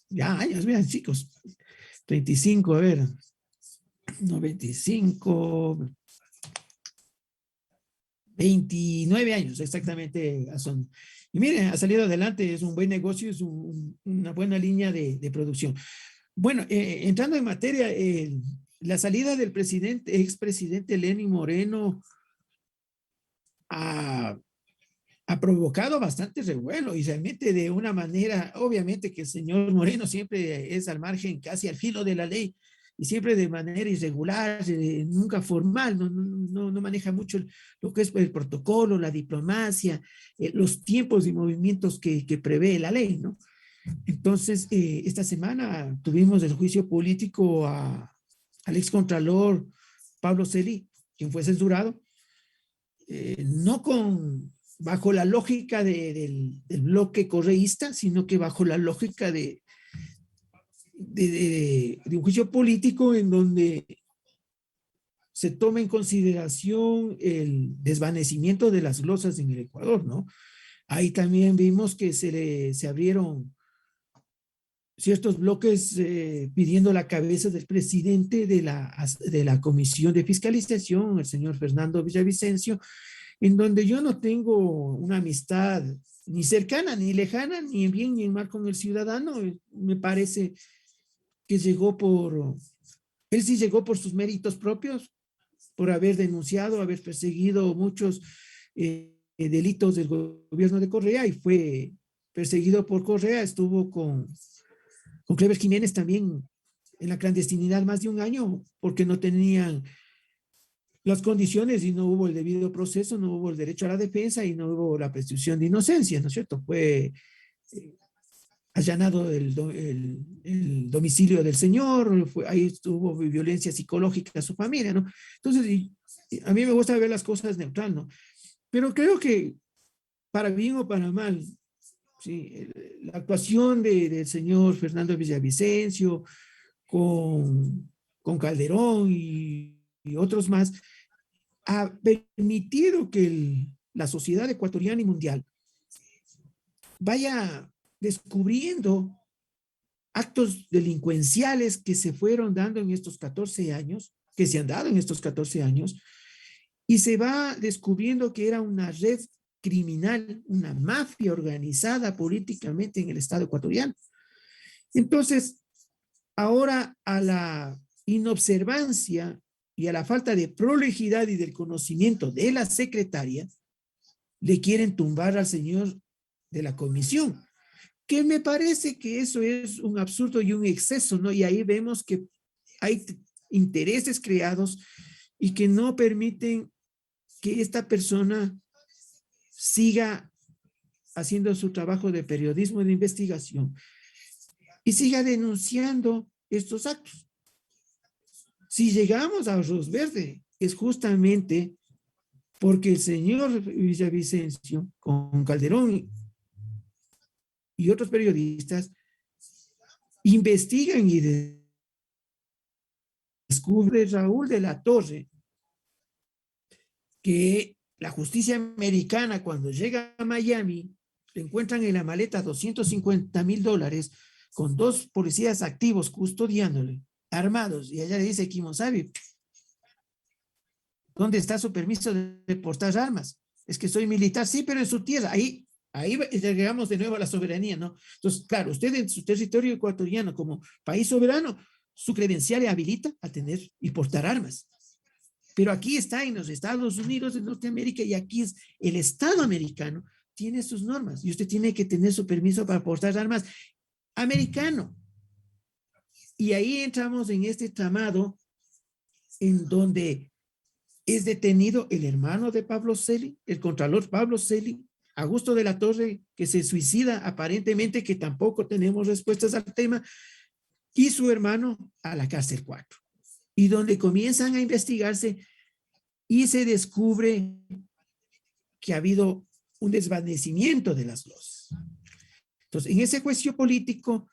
Ya años, vean, chicos. 35, a ver, no 25, 29 años exactamente a Sonia. Y miren, ha salido adelante, es un buen negocio, es una buena línea de producción. Bueno, entrando en materia, la salida del expresidente Lenín Moreno ha, ha provocado bastante revuelo y realmente de una manera, obviamente que el señor Moreno siempre es al margen, casi al filo de la ley y siempre de manera irregular, nunca formal, no maneja mucho lo que es el protocolo, la diplomacia, los tiempos y movimientos que prevé la ley, ¿no? Entonces, esta semana tuvimos el juicio político al excontralor Pablo Celi, quien fue censurado, no bajo la lógica del bloque correísta, sino que bajo la lógica de un juicio político en donde se toma en consideración el desvanecimiento de las glosas en el Ecuador, ¿no? Ahí también vimos que se abrieron ciertos bloques pidiendo la cabeza del presidente de la Comisión de Fiscalización, el señor Fernando Villavicencio, en donde yo no tengo una amistad ni cercana, ni lejana, ni en bien ni en mal con el ciudadano. Me parece que él sí llegó por sus méritos propios, por haber denunciado, haber perseguido muchos delitos del gobierno de Correa y fue perseguido por Correa, estuvo con Clever Jiménez también en la clandestinidad más de un año porque no tenían las condiciones y no hubo el debido proceso, no hubo el derecho a la defensa y no hubo la presunción de inocencia, ¿no es cierto? Fue allanado el domicilio del señor, ahí estuvo violencia psicológica a su familia, ¿no? Entonces, a mí me gusta ver las cosas neutral, ¿no? Pero creo que para bien o para mal, sí, la actuación del señor Fernando Villavicencio con Calderón y otros más ha permitido que la sociedad ecuatoriana y mundial vaya descubriendo actos delincuenciales que se fueron dando en estos 14 años, que se han dado en estos 14 años, y se va descubriendo que era una red criminal, una mafia organizada políticamente en el Estado ecuatoriano. Entonces, ahora a la inobservancia y a la falta de prolijidad y del conocimiento de la secretaria, le quieren tumbar al señor de la comisión, que me parece que eso es un absurdo y un exceso, ¿no? Y ahí vemos que hay intereses creados y que no permiten que esta persona siga haciendo su trabajo de periodismo de investigación y siga denunciando estos actos. Si llegamos a Arroz Verde, es justamente porque el señor Villavicencio, con Calderón y otros periodistas, investigan y descubre Raúl de la Torre que la justicia americana, cuando llega a Miami, le encuentran en la maleta $250,000 con 2 policías activos custodiándole, armados, y allá le dice Kimosabi, ¿dónde está su permiso de portar armas? Es que soy militar, sí, pero en su tierra, ahí llegamos de nuevo a la soberanía, ¿no? Entonces, claro, usted en su territorio ecuatoriano como país soberano, su credencial le habilita a tener y portar armas. Pero aquí está en los Estados Unidos de Norteamérica y aquí es el Estado americano, tiene sus normas y usted tiene que tener su permiso para portar armas americano. Y ahí entramos en este tramado en donde es detenido el hermano de Pablo Celi, el contralor Pablo Celi, Augusto de la Torre, que se suicida aparentemente, que tampoco tenemos respuestas al tema, y su hermano a la cárcel 4. Y donde comienzan a investigarse y se descubre que ha habido un desvanecimiento de las losas. Entonces, en ese juicio político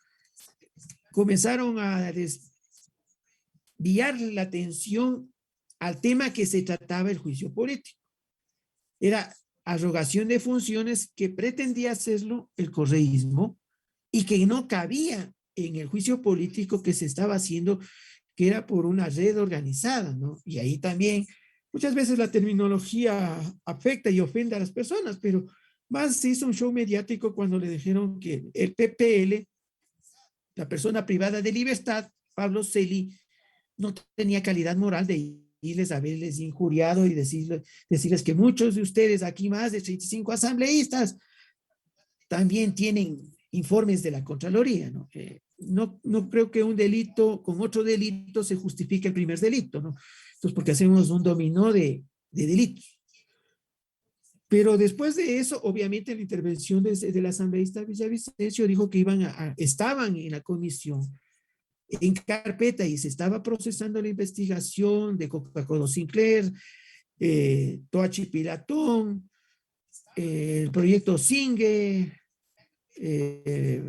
comenzaron a desviar la atención al tema que se trataba el juicio político. Era arrogación de funciones que pretendía hacerlo el correísmo y que no cabía en el juicio político que se estaba haciendo, que era por una red organizada, ¿no? Y ahí también muchas veces la terminología afecta y ofende a las personas, pero más se hizo un show mediático cuando le dijeron que el PPL, la persona privada de libertad, Pablo Celi, no tenía calidad moral de irles a haberles injuriado y decirles que muchos de ustedes, aquí más de 35 asambleístas, también tienen informes de la Contraloría, ¿no? No creo que un delito con otro delito se justifique el primer delito, ¿no? Entonces, porque hacemos un dominó de delitos. Pero después de eso, obviamente, la intervención del asambleísta Villavicencio dijo que estaban en la comisión en carpeta y se estaba procesando la investigación de Coca-Cola Sinclair, Toachi Pilatón, el proyecto Singue,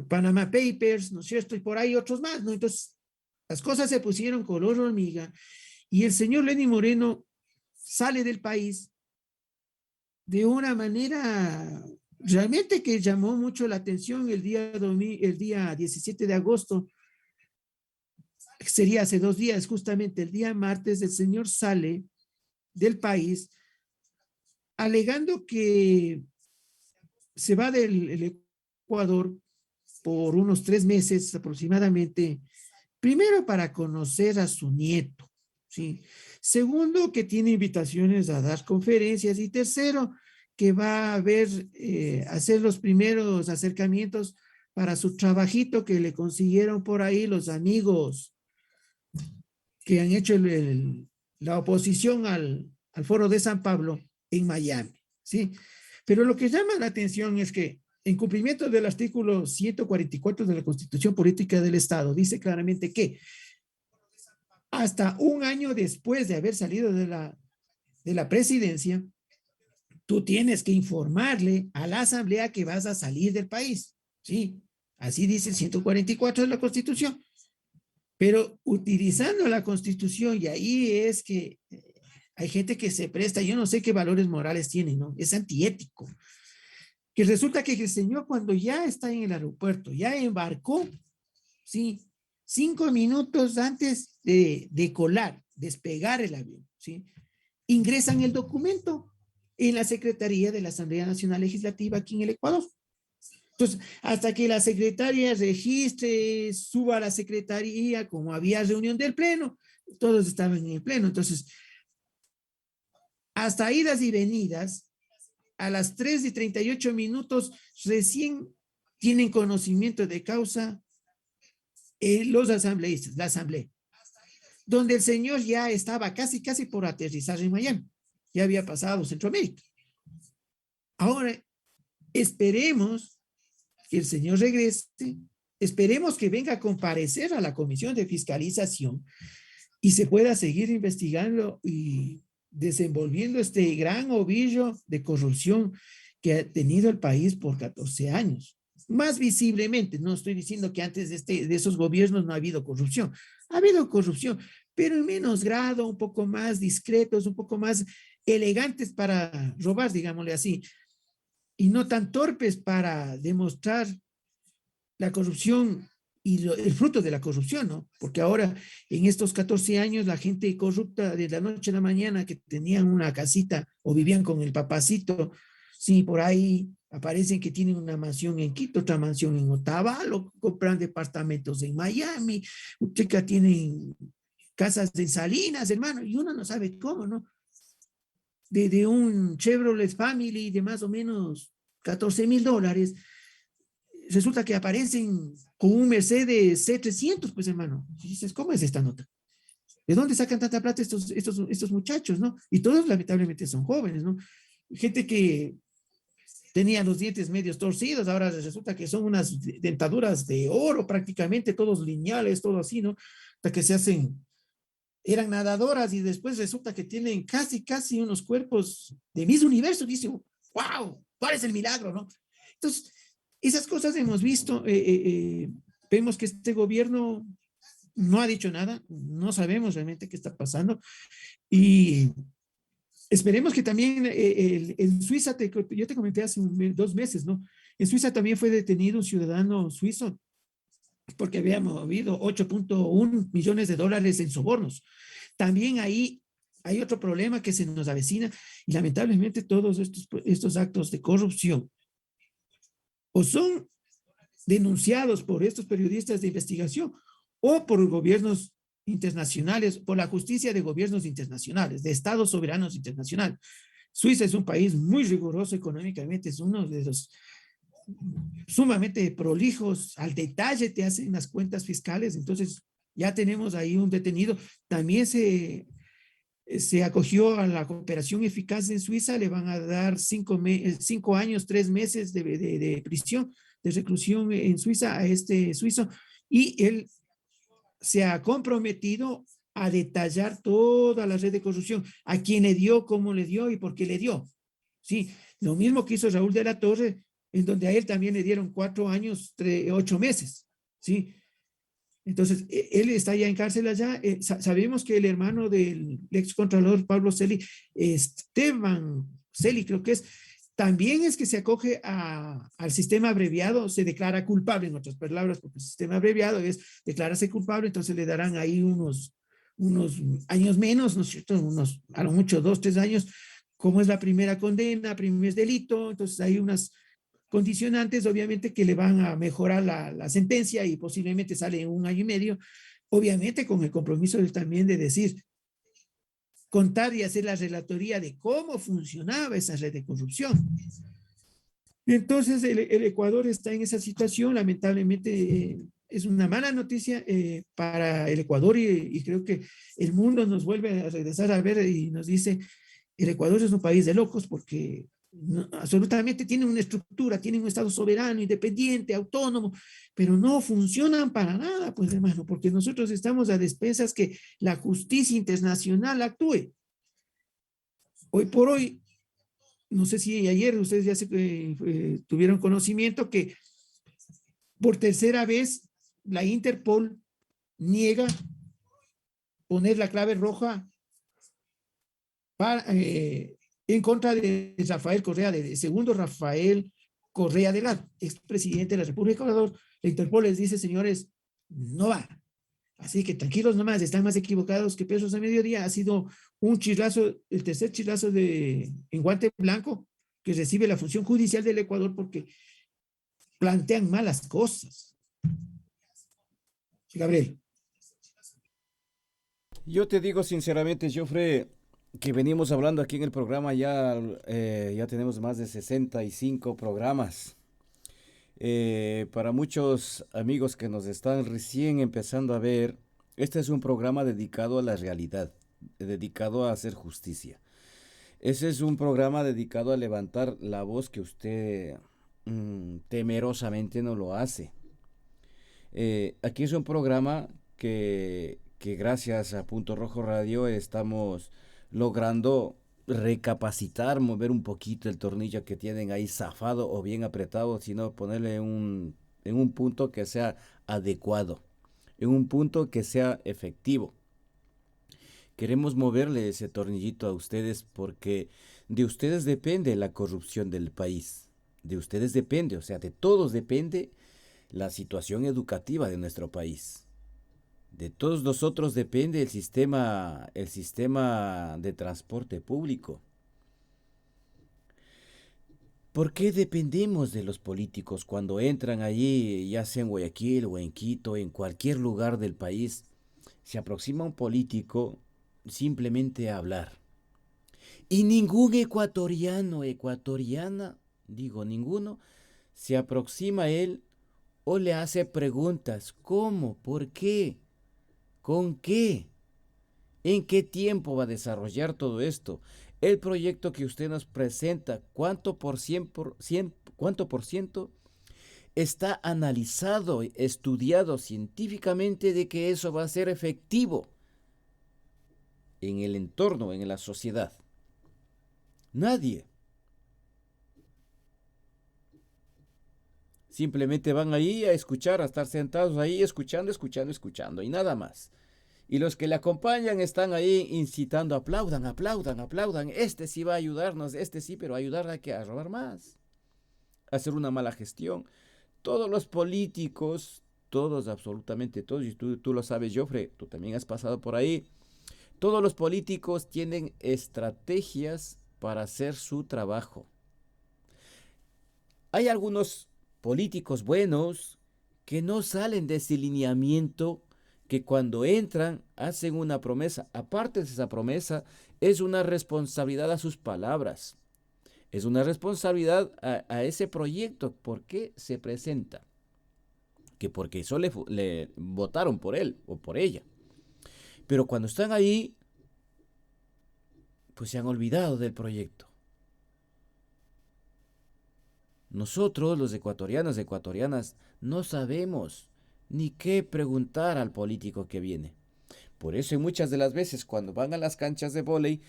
Panama Papers, ¿no es cierto? Y por ahí otros más, ¿no? Entonces, las cosas se pusieron color hormiga y el señor Lenín Moreno sale del país de una manera realmente que llamó mucho la atención el día 17 de agosto. Sería hace 2 días, justamente el día martes, el señor sale del país alegando que se va del Ecuador por unos 3 meses aproximadamente, primero para conocer a su nieto, ¿sí? Segundo, que tiene invitaciones a dar conferencias y tercero, que va a hacer los primeros acercamientos para su trabajito que le consiguieron por ahí los amigos que han hecho la oposición al Foro de San Pablo en Miami, ¿sí? Pero lo que llama la atención es que en cumplimiento del artículo 144 de la Constitución Política del Estado, dice claramente que hasta un año después de haber salido de la presidencia, tú tienes que informarle a la Asamblea que vas a salir del país, ¿sí? Así dice el 144 de la Constitución. Pero utilizando la Constitución, y ahí es que hay gente que se presta, yo no sé qué valores morales tiene, ¿no? Es antiético. Que resulta que el señor cuando ya está en el aeropuerto, ya embarcó, ¿sí? 5 minutos antes de decolar, despegar el avión, ¿sí? Ingresan el documento en la Secretaría de la Asamblea Nacional Legislativa aquí en el Ecuador. Entonces, hasta que la secretaria registre, suba a la secretaría, como había reunión del pleno, todos estaban en el pleno. Entonces, hasta idas y venidas, a las 3:38 recién tienen conocimiento de causa los asambleístas, la asamblea, donde el señor ya estaba casi por aterrizar en Miami, ya había pasado Centroamérica. Ahora, Esperemos que el señor regrese, esperemos que venga a comparecer a la Comisión de Fiscalización y se pueda seguir investigando y desenvolviendo este gran ovillo de corrupción que ha tenido el país por 14 años. Más visiblemente, no estoy diciendo que antes de esos gobiernos no ha habido corrupción, ha habido corrupción, pero en menos grado, un poco más discretos, un poco más elegantes para robar, digámosle así, y no tan torpes para demostrar la corrupción y el fruto de la corrupción, ¿no? Porque ahora, en estos 14 años, la gente corrupta de la noche a la mañana que tenían una casita o vivían con el papacito, sí, por ahí aparecen que tienen una mansión en Quito, otra mansión en Otavalo, compran departamentos en Miami, chicas tienen casas en Salinas, hermano, y uno no sabe cómo, ¿no? De un Chevrolet Family de más o menos $14,000, resulta que aparecen con un Mercedes C300, pues hermano. Y dices, ¿cómo es esta nota? ¿De dónde sacan tanta plata estos muchachos, no? Y todos lamentablemente son jóvenes, ¿no? Gente que tenía los dientes medios torcidos, ahora resulta que son unas dentaduras de oro prácticamente, todos lineales, todo así, ¿no? Hasta que se hacen, eran nadadoras y después resulta que tienen casi unos cuerpos de Miss Universo. Dice, wow, ¿cuál es el milagro, no? Entonces, esas cosas hemos visto, vemos que este gobierno no ha dicho nada, no sabemos realmente qué está pasando y esperemos que también en Suiza, yo te comenté hace 2 meses, ¿no? En Suiza también fue detenido un ciudadano suizo porque había movido 8.1 millones de dólares en sobornos. También ahí hay otro problema que se nos avecina y lamentablemente todos estos actos de corrupción o son denunciados por estos periodistas de investigación o por gobiernos internacionales, por la justicia de gobiernos internacionales, de estados soberanos internacionales. Suiza es un país muy riguroso económicamente, es uno de los sumamente prolijos, al detalle te hacen las cuentas fiscales, entonces ya tenemos ahí un detenido. También se acogió a la cooperación eficaz en Suiza, le van a dar 5 años, 3 meses de prisión, de reclusión en Suiza a este suizo, y él se ha comprometido a detallar toda la red de corrupción, a quién le dio, cómo le dio y por qué le dio. Sí, lo mismo que hizo Raúl de la Torre, en donde a él también le dieron 4 años, 8 meses. Sí, entonces, él está ya en cárcel allá. Sabemos que el hermano del excontralor Pablo Celi, Esteban Celi, creo que es, también es que se acoge al sistema abreviado, se declara culpable, en otras palabras, porque el sistema abreviado es declararse culpable, entonces le darán ahí unos años menos, ¿no es cierto? A lo mucho 2, 3 años, como es la primera condena, primer delito, entonces hay unas condicionantes, obviamente, que le van a mejorar la sentencia y posiblemente sale en 1 año y medio, obviamente con el compromiso también de decir, contar y hacer la relatoría de cómo funcionaba esa red de corrupción. Entonces, el Ecuador está en esa situación, lamentablemente es una mala noticia para el Ecuador y creo que el mundo nos vuelve a regresar a ver y nos dice, el Ecuador es un país de locos porque no, absolutamente tienen una estructura, tienen un Estado soberano, independiente, autónomo, pero no funcionan para nada, pues hermano, porque nosotros estamos a despensas que la justicia internacional actúe. Hoy por hoy, no sé si ayer ustedes ya tuvieron conocimiento que por tercera vez la Interpol niega poner la clave roja para, en contra de Rafael Correa, de segundo Rafael Correa Delgado, expresidente de la República de Ecuador. La Interpol les dice, señores, no va. Así que tranquilos nomás, están más equivocados que pesos a mediodía. Ha sido un chirlazo, el tercer chirlazo en guante blanco que recibe la función judicial del Ecuador porque plantean malas cosas. Gabriel. Yo te digo sinceramente, Jofre, que venimos hablando aquí en el programa ya tenemos más de 65 programas. Para muchos amigos que nos están recién empezando a ver, este es un programa dedicado a la realidad, dedicado a hacer justicia. Ese es un programa dedicado a levantar la voz que usted temerosamente no lo hace. Aquí es un programa que gracias a Punto Rojo Radio estamos logrando recapacitar, mover un poquito el tornillo que tienen ahí zafado o bien apretado, sino ponerle en un punto que sea adecuado, en un punto que sea efectivo. Queremos moverle ese tornillito a ustedes porque de ustedes depende la corrupción del país. De ustedes depende, o sea, de todos depende la situación educativa de nuestro país. De todos nosotros depende el sistema de transporte público. ¿Por qué dependemos de los políticos cuando entran allí, ya sea en Guayaquil o en Quito, en cualquier lugar del país? Se aproxima un político simplemente a hablar. Y ningún ecuatoriano, ecuatoriana, digo ninguno, se aproxima a él o le hace preguntas. ¿Cómo? ¿Por qué? ¿Con qué? ¿En qué tiempo va a desarrollar todo esto? El proyecto que usted nos presenta, cuánto por ciento está analizado, estudiado científicamente de que eso va a ser efectivo en el entorno, en la sociedad? Nadie. Simplemente van ahí a escuchar, a estar sentados ahí escuchando, escuchando, escuchando y nada más. Y los que le acompañan están ahí incitando, aplaudan, aplaudan, aplaudan. Este sí va a ayudarnos, este sí, pero ayudar a que a robar más, a hacer una mala gestión. Todos los políticos, todos, absolutamente todos, y tú lo sabes, Jofre, tú también has pasado por ahí. Todos los políticos tienen estrategias para hacer su trabajo. Hay algunos políticos buenos que no salen de ese lineamiento, que cuando entran hacen una promesa. Aparte de esa promesa, es una responsabilidad a sus palabras. Es una responsabilidad a ese proyecto. ¿Por qué se presenta? Que porque solo le votaron por él o por ella. Pero cuando están ahí, pues se han olvidado del proyecto. Nosotros, los ecuatorianos y ecuatorianas, no sabemos ni qué preguntar al político que viene. Por eso muchas de las veces cuando van a las canchas de vóley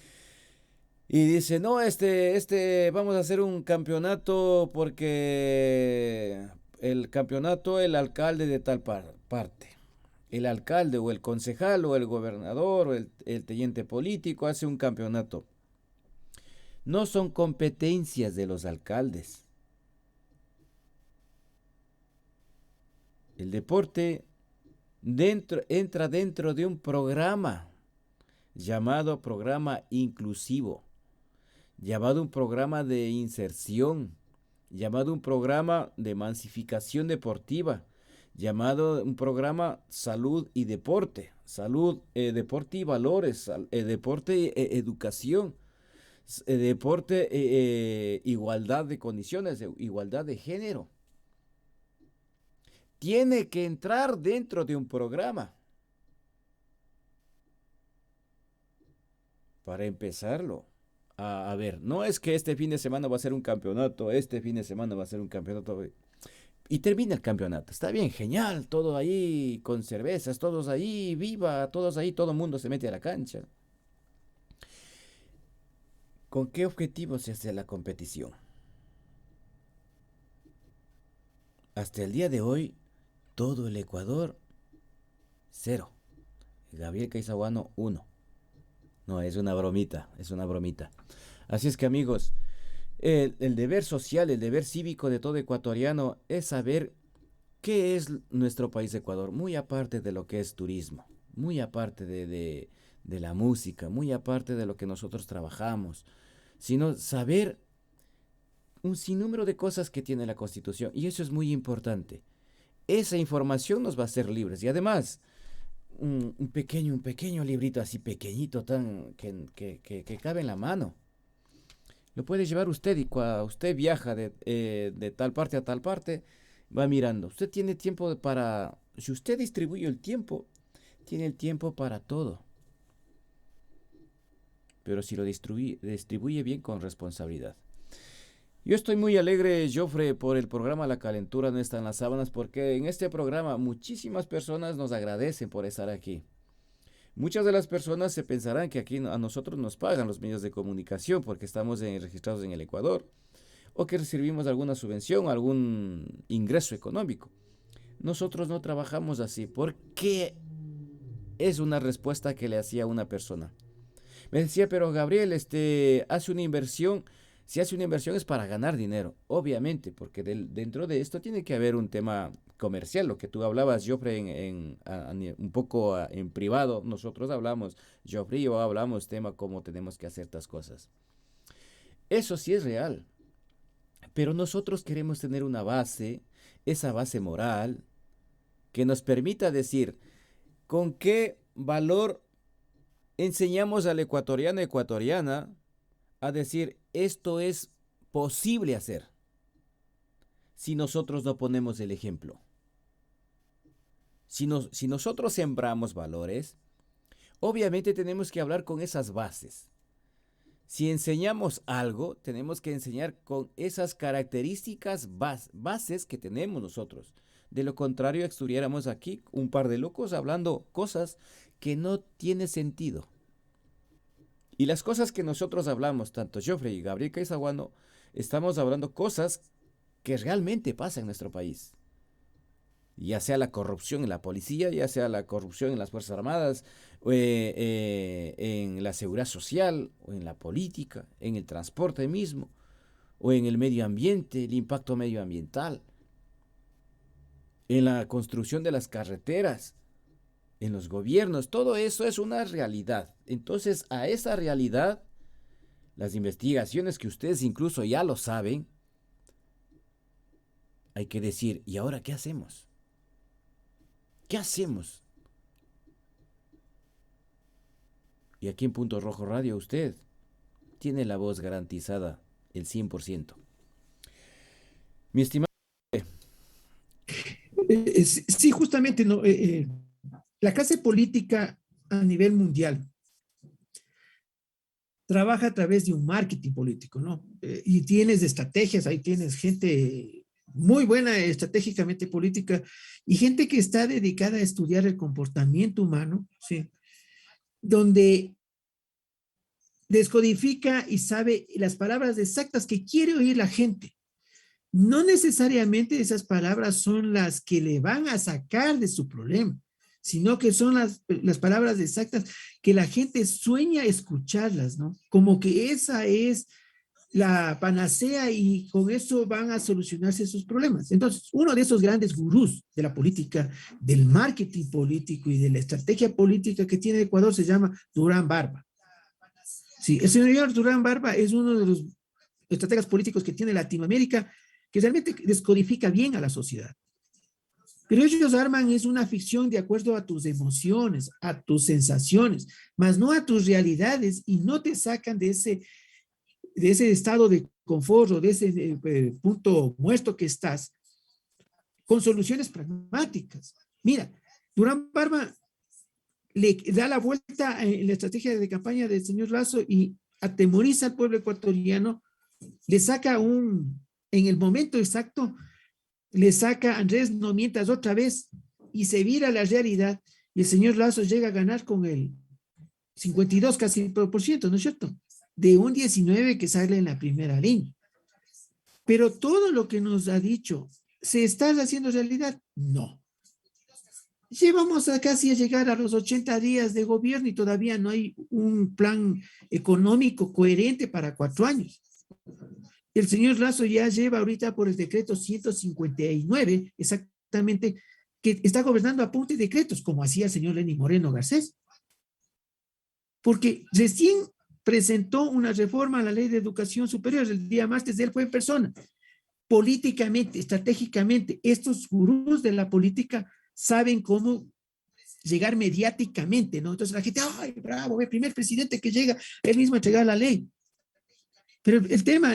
y dicen, no, vamos a hacer un campeonato porque el alcalde de tal parte. El alcalde o el concejal o el gobernador o el teniente político hace un campeonato. No son competencias de los alcaldes. El deporte entra dentro de un programa llamado programa inclusivo, llamado un programa de inserción, llamado un programa de emancipación deportiva, llamado un programa salud y deporte, deporte y valores, deporte, educación, deporte, igualdad de condiciones, igualdad de género. Tiene que entrar dentro de un programa para empezarlo. A ver, no es que este fin de semana va a ser un campeonato, este fin de semana va a ser un campeonato y termina el campeonato. Está bien, genial, todo ahí con cervezas, todos ahí, viva, todos ahí, todo el mundo se mete a la cancha. ¿Con qué objetivo se hace la competición? Hasta el día de hoy, todo el Ecuador, 0. Gabriel Caizahuano, 1. No, es una bromita, es una bromita. Así es que, amigos, el deber social, el deber cívico de todo ecuatoriano es saber qué es nuestro país Ecuador, muy aparte de lo que es turismo, muy aparte de la música, muy aparte de lo que nosotros trabajamos, sino saber un sinnúmero de cosas que tiene la Constitución, y eso es muy importante. Esa información nos va a hacer libres, y además un pequeño librito así pequeñito, tan que cabe en la mano. Lo puede llevar usted y cuando usted viaja de tal parte a tal parte, va mirando. Usted tiene tiempo para, si usted distribuye el tiempo, tiene el tiempo para todo. Pero si lo distribuye bien con responsabilidad. Yo estoy muy alegre, Jofre, por el programa La Calentura no está en las sábanas, porque en este programa muchísimas personas nos agradecen por estar aquí. Muchas de las personas se pensarán que aquí a nosotros nos pagan los medios de comunicación porque estamos registrados en el Ecuador o que recibimos alguna subvención, algún ingreso económico. Nosotros no trabajamos así. ¿Por qué? Es una respuesta que le hacía a una persona. Me decía, pero Gabriel, hace una inversión. Si hace una inversión es para ganar dinero, obviamente, porque dentro de esto tiene que haber un tema comercial, lo que tú hablabas, Joffrey, un poco en privado, nosotros hablamos, Joffrey y yo hablamos tema cómo tenemos que hacer estas cosas. Eso sí es real, pero nosotros queremos tener una base, esa base moral, que nos permita decir con qué valor enseñamos al ecuatoriano ecuatoriana a decir esto es posible hacer si nosotros no ponemos el ejemplo. Si nosotros sembramos valores, obviamente tenemos que hablar con esas bases. Si enseñamos algo, tenemos que enseñar con esas características bases que tenemos nosotros. De lo contrario, estuviéramos aquí un par de locos hablando cosas que no tienen sentido. Y las cosas que nosotros hablamos, tanto Joffrey y Gabriel Caizaguano, estamos hablando cosas que realmente pasan en nuestro país. Ya sea la corrupción en la policía, ya sea la corrupción en las Fuerzas Armadas, en la seguridad social, o en la política, en el transporte mismo, o en el medio ambiente, el impacto medioambiental, en la construcción de las carreteras, en los gobiernos, todo eso es una realidad. Entonces, a esa realidad, las investigaciones que ustedes incluso ya lo saben, hay que decir, ¿y ahora qué hacemos? ¿Qué hacemos? Y aquí en Punto Rojo Radio usted tiene la voz garantizada, el 100%. Mi estimado... Sí, justamente, ¿no? La clase política a nivel mundial trabaja a través de un marketing político, ¿no? Y tienes estrategias, ahí tienes gente muy buena estratégicamente política y gente que está dedicada a estudiar el comportamiento humano, ¿sí? Donde descodifica y sabe las palabras exactas que quiere oír la gente. No necesariamente esas palabras son las que le van a sacar de su problema, sino que son las palabras exactas que la gente sueña escucharlas, ¿no? Como que esa es la panacea y con eso van a solucionarse sus problemas. Entonces, uno de esos grandes gurús de la política, del marketing político y de la estrategia política que tiene Ecuador se llama Durán Barba. Sí, el señor Durán Barba es uno de los estrategas políticos que tiene Latinoamérica que realmente descodifica bien a la sociedad. Pero ellos arman es una ficción de acuerdo a tus emociones, a tus sensaciones, más no a tus realidades y no te sacan de ese estado de confort o de ese punto muerto que estás con soluciones pragmáticas. Mira, Durán Barba le da la vuelta en la estrategia de campaña del señor Lazo y atemoriza al pueblo ecuatoriano, le saca en el momento exacto, le saca Andrés no mientas otra vez y se vira la realidad y el señor Lazo llega a ganar con el 52 casi por ciento, ¿no es cierto? De un 19 que sale en la primera línea. Pero todo lo que nos ha dicho, ¿se está haciendo realidad? No. Llevamos casi a llegar a los 80 días de gobierno y todavía no hay un plan económico coherente para 4 años. El señor Lazo ya lleva ahorita por el decreto 159, exactamente, que está gobernando a punta de decretos, como hacía el señor Lenín Moreno Garcés. Porque recién presentó una reforma a la ley de educación superior el día martes, él fue en persona. Políticamente, estratégicamente, estos gurús de la política saben cómo llegar mediáticamente, ¿no? Entonces la gente, ¡ay, bravo! El primer presidente que llega, él mismo a entregar la ley. Pero el tema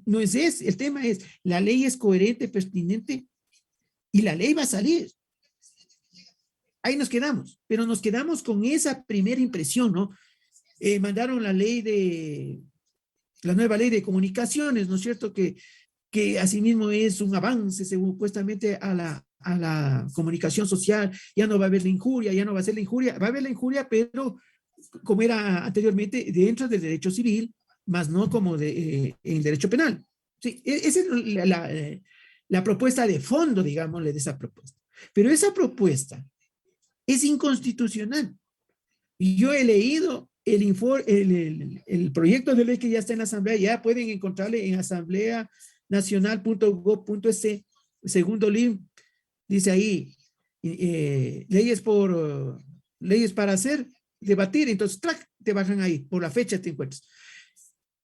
no es ese, el tema es, la ley es coherente, pertinente, y la ley va a salir. Ahí nos quedamos, pero nos quedamos con esa primera impresión, ¿no? Mandaron la ley la nueva ley de comunicaciones, ¿no es cierto? Que asimismo es un avance, supuestamente, a la comunicación social. Ya no va a haber la injuria, ya no va a ser la injuria, va a haber la injuria, pero como era anteriormente, dentro del derecho civil, más no como en el derecho penal. Sí, esa es la propuesta de fondo, digámosle, de esa propuesta. Pero esa propuesta es inconstitucional. Y yo he leído el proyecto de ley que ya está en la Asamblea, ya pueden encontrarle en asambleanacional.gov.es, segundo link, dice ahí, leyes para hacer, debatir, entonces, ¡trac!, te bajan ahí, por la fecha te encuentras.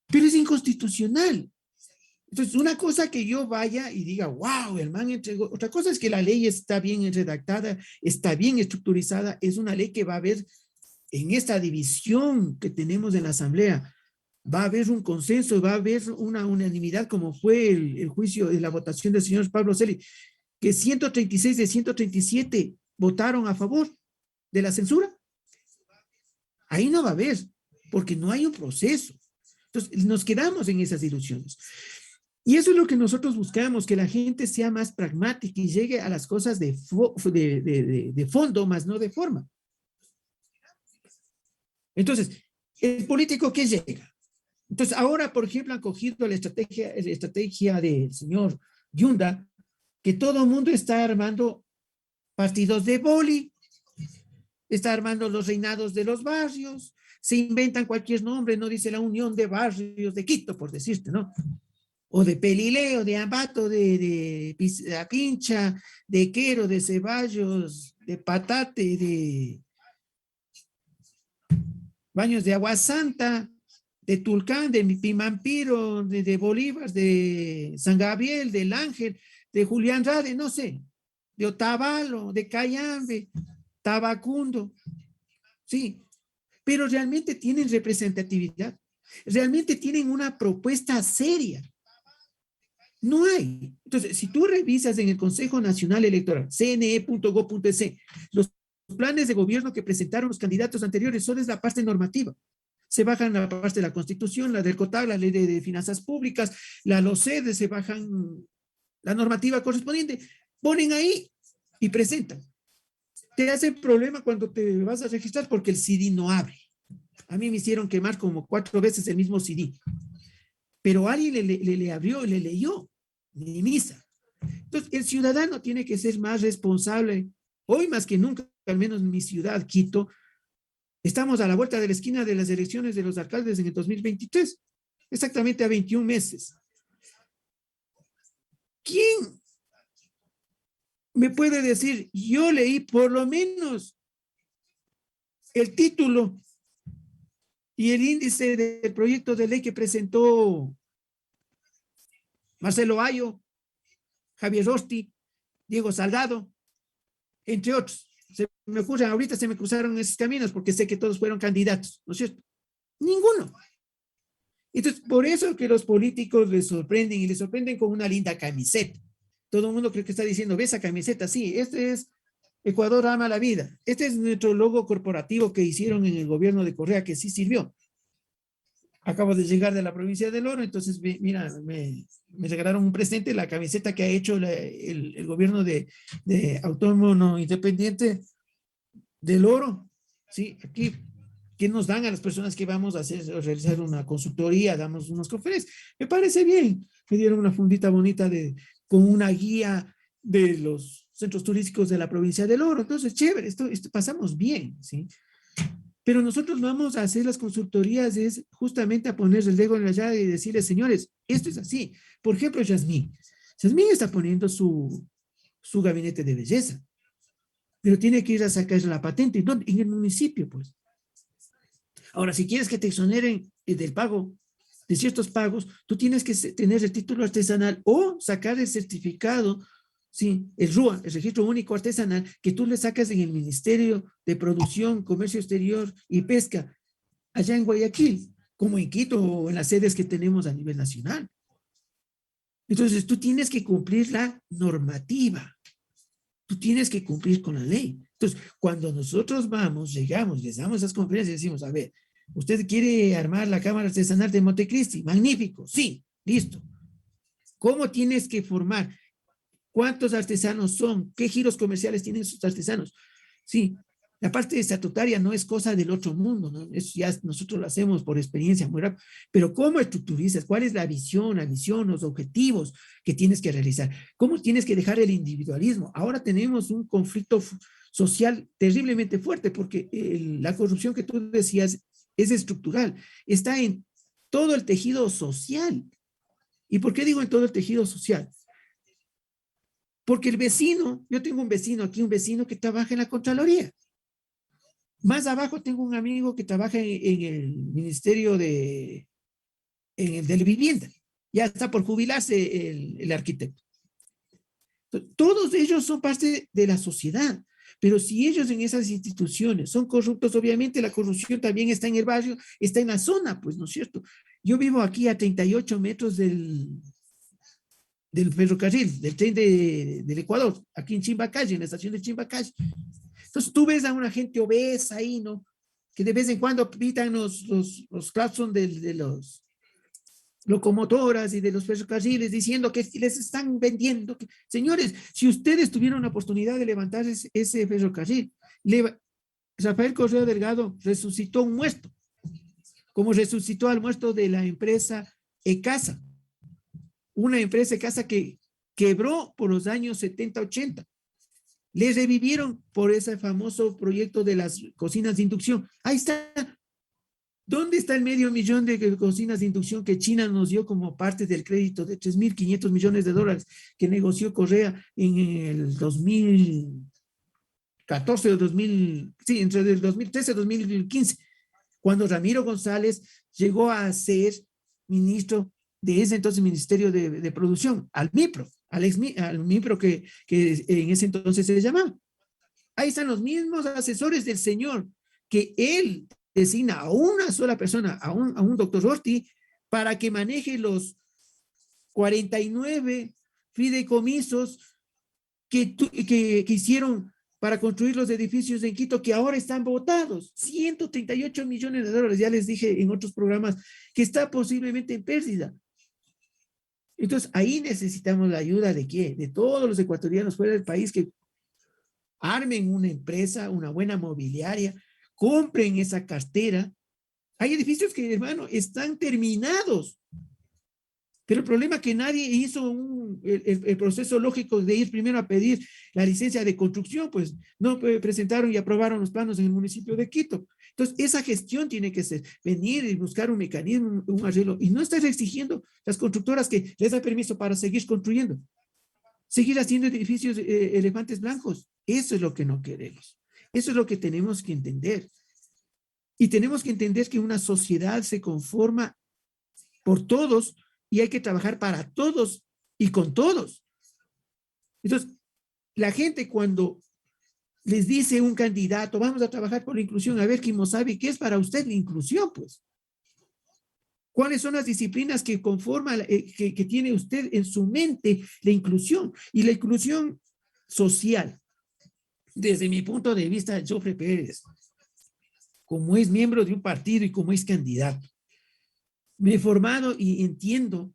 Pero es inconstitucional. Entonces, una cosa que yo vaya y diga, wow, el man entregó. Otra cosa es que la ley está bien redactada, está bien estructurizada, es una ley que va a haber en esta división que tenemos en la Asamblea, va a haber un consenso, va a haber una unanimidad, como fue el juicio de la votación del señor Pablo Celi, que 136 de 137 votaron a favor de la censura. Ahí no va a haber, porque no hay un proceso. Entonces, nos quedamos en esas ilusiones. Y eso es lo que nosotros buscamos, que la gente sea más pragmática y llegue a las cosas de fondo, más no de forma. Entonces, el político que llega. Entonces, ahora, por ejemplo, han cogido la estrategia del señor Yunda, que todo el mundo está armando partidos de boli, está armando los reinados de los barrios, se inventan cualquier nombre, no dice la Unión de Barrios de Quito, por decirte, ¿no? O de Pelileo, de Ambato, de Pincha, de Quero, de Ceballos, de Patate, de Baños de Agua Santa, de Tulcán, de Pimampiro, de Bolívar, de San Gabriel, del Ángel, de Julián Rade, no sé, de Otavalo, de Cayambe, Tabacundo, sí, pero realmente tienen representatividad, realmente tienen una propuesta seria. No hay. Entonces, si tú revisas en el Consejo Nacional Electoral, cne.gov.es, los planes de gobierno que presentaron los candidatos anteriores, solo es la parte normativa. Se bajan la parte de la Constitución, la del COTAC, la ley de finanzas públicas, la LOCEDE, se bajan la normativa correspondiente, ponen ahí y presentan. Te hace problema cuando te vas a registrar porque el CD no abre. A mí me hicieron quemar como 4 veces el mismo CD. Pero alguien le abrió y le leyó, ni misa. Entonces, el ciudadano tiene que ser más responsable. Hoy más que nunca, al menos en mi ciudad, Quito, estamos a la vuelta de la esquina de las elecciones de los alcaldes en el 2023, exactamente a 21 meses. ¿Quién me puede decir, yo leí por lo menos el título y el índice del proyecto de ley que presentó Marcelo Ayo, Javier Rosti, Diego Salgado, entre otros? Ahorita se me cruzaron esos caminos porque sé que todos fueron candidatos, ¿no es cierto? Ninguno. Entonces, por eso que los políticos les sorprenden y les sorprenden con una linda camiseta. Todo el mundo cree que está diciendo, ve esa camiseta, sí, este es Ecuador ama la vida. Este es nuestro logo corporativo que hicieron en el gobierno de Correa, que sí sirvió. Acabo de llegar de la provincia del Oro, entonces, mira, me regalaron un presente, la camiseta que ha hecho el gobierno de autónomo independiente del Oro. Sí, aquí, ¿qué nos dan a las personas que vamos a realizar una consultoría, damos unas conferencias? Me parece bien. Me dieron una fundita bonita con una guía de los centros turísticos de la provincia del Oro. Entonces, chévere, esto pasamos bien, ¿sí? Pero nosotros vamos a hacer las consultorías, es justamente a poner el dedo en la llaga y decirles, señores, esto es así. Por ejemplo, Yasmín está poniendo su gabinete de belleza, pero tiene que ir a sacar la patente. ¿Dónde? En el municipio, pues. Ahora, si quieres que te exoneren del pago, de ciertos pagos, tú tienes que tener el título artesanal o sacar el certificado, sí, el RUA, el Registro Único Artesanal, que tú le sacas en el Ministerio de Producción, Comercio Exterior y Pesca, allá en Guayaquil, como en Quito o en las sedes que tenemos a nivel nacional. Entonces, tú tienes que cumplir la normativa. Tú tienes que cumplir con la ley. Entonces, cuando nosotros llegamos, les damos esas conferencias y decimos, a ver, Usted quiere armar la Cámara Artesanal de Montecristi, magnífico, sí, listo. ¿Cómo tienes que formar? ¿Cuántos artesanos son? ¿Qué giros comerciales tienen sus artesanos? Sí, la parte estatutaria no es cosa del otro mundo, ¿no? Eso ya nosotros lo hacemos por experiencia muy rápido. Pero ¿cómo estructurizas? ¿Cuál es la visión, los objetivos que tienes que realizar? ¿Cómo tienes que dejar el individualismo? Ahora tenemos un conflicto social terriblemente fuerte porque la corrupción que tú decías es estructural, está en todo el tejido social. ¿Y por qué digo en todo el tejido social? Porque el vecino, yo tengo un vecino aquí, un vecino que trabaja en la Contraloría. Más abajo tengo un amigo que trabaja en el Ministerio de la Vivienda. Ya está por jubilarse el arquitecto. Todos ellos son parte de la sociedad. Pero si ellos en esas instituciones son corruptos, obviamente la corrupción también está en el barrio, está en la zona, pues, ¿no es cierto? Yo vivo aquí a 38 metros del ferrocarril, del tren del Ecuador, aquí en Chimbacalle, en la estación de Chimbacalle. Entonces tú ves a una gente obesa ahí, ¿no? Que de vez en cuando pitan los claxon de los locomotoras y de los ferrocarriles diciendo que les están vendiendo. Señores, si ustedes tuvieron la oportunidad de levantar ese ferrocarril, Rafael Correa Delgado resucitó un muerto, como resucitó al muerto de la empresa ECASA, una empresa ECASA que quebró por los años 70, 80. Les revivieron por ese famoso proyecto de las cocinas de inducción. Ahí está. ¿Dónde está el $500 million de cocinas de inducción que China nos dio como parte del crédito de $3.500 millones que negoció Correa en el 2014 o 2000, sí, entre el 2013 y 2015, cuando Ramiro González llegó a ser ministro de ese entonces Ministerio de Producción, al MIPRO, al MIPRO que en ese entonces se llamaba. Ahí están los mismos asesores del señor que él designa a una sola persona, a un doctor Orti, para que maneje los 49 fideicomisos que hicieron para construir los edificios en Quito, que ahora están votados. $138 millones, ya les dije en otros programas, que está posiblemente en pérdida. Entonces, ahí necesitamos la ayuda ¿de qué? De todos los ecuatorianos fuera del país que armen una empresa, una buena mobiliaria, compren esa cartera. Hay edificios que, hermano, están terminados. Pero el problema es que nadie hizo el proceso lógico de ir primero a pedir la licencia de construcción, pues no presentaron y aprobaron los planos en el municipio de Quito. Entonces, esa gestión tiene que ser venir y buscar un mecanismo, un arreglo, y no estar exigiendo las constructoras que les da permiso para seguir construyendo, seguir haciendo edificios elefantes blancos. Eso es lo que no queremos. Eso es lo que tenemos que entender. Y tenemos que entender que una sociedad se conforma por todos y hay que trabajar para todos y con todos. Entonces, la gente cuando les dice un candidato, vamos a trabajar por la inclusión, a ver, Kimo sabe qué es para usted la inclusión, pues. ¿Cuáles son las disciplinas que conforman, que tiene usted en su mente la inclusión? Y la inclusión social, desde mi punto de vista, Joffre Pérez, como es miembro de un partido y como es candidato, me he formado y entiendo,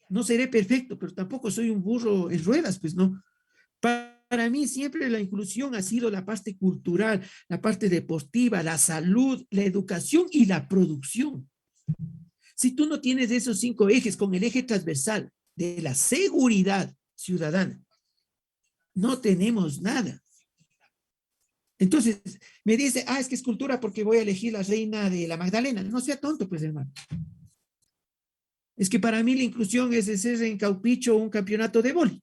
no seré perfecto, pero tampoco soy un burro en ruedas, pues no. Para mí siempre la inclusión ha sido la parte cultural, la parte deportiva, la salud, la educación y la producción. Si tú no tienes esos 5 ejes con el eje transversal de la seguridad ciudadana, no tenemos nada. Entonces, me dice, es que es cultura porque voy a elegir la reina de la Magdalena. No sea tonto, pues, hermano. Es que para mí la inclusión es de ser en Caupicho un campeonato de vóley.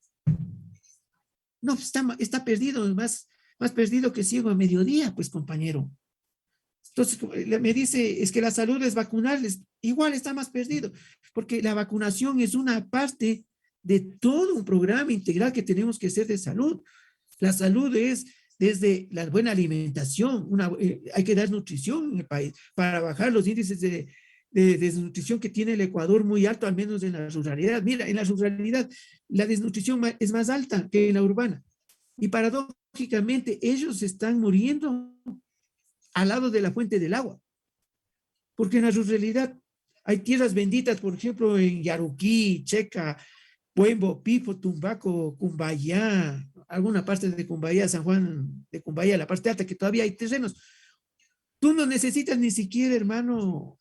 No, está perdido, más perdido que ciego a mediodía, pues, compañero. Entonces, me dice, es que la salud es vacunarles. Igual está más perdido, porque la vacunación es una parte de todo un programa integral que tenemos que hacer de salud. La salud es desde la buena alimentación, hay que dar nutrición en el país para bajar los índices de desnutrición que tiene el Ecuador muy alto, al menos en la ruralidad. Mira, en la ruralidad la desnutrición es más alta que en la urbana. Y paradójicamente ellos están muriendo al lado de la fuente del agua. porque en la ruralidad hay tierras benditas, por ejemplo, en Yaruquí, Checa, Puembo, Pifo, Tumbaco, Cumbayá, alguna parte de Cumbayá, San Juan de Cumbayá, la parte alta, que todavía hay terrenos. Tú no necesitas ni siquiera, hermano,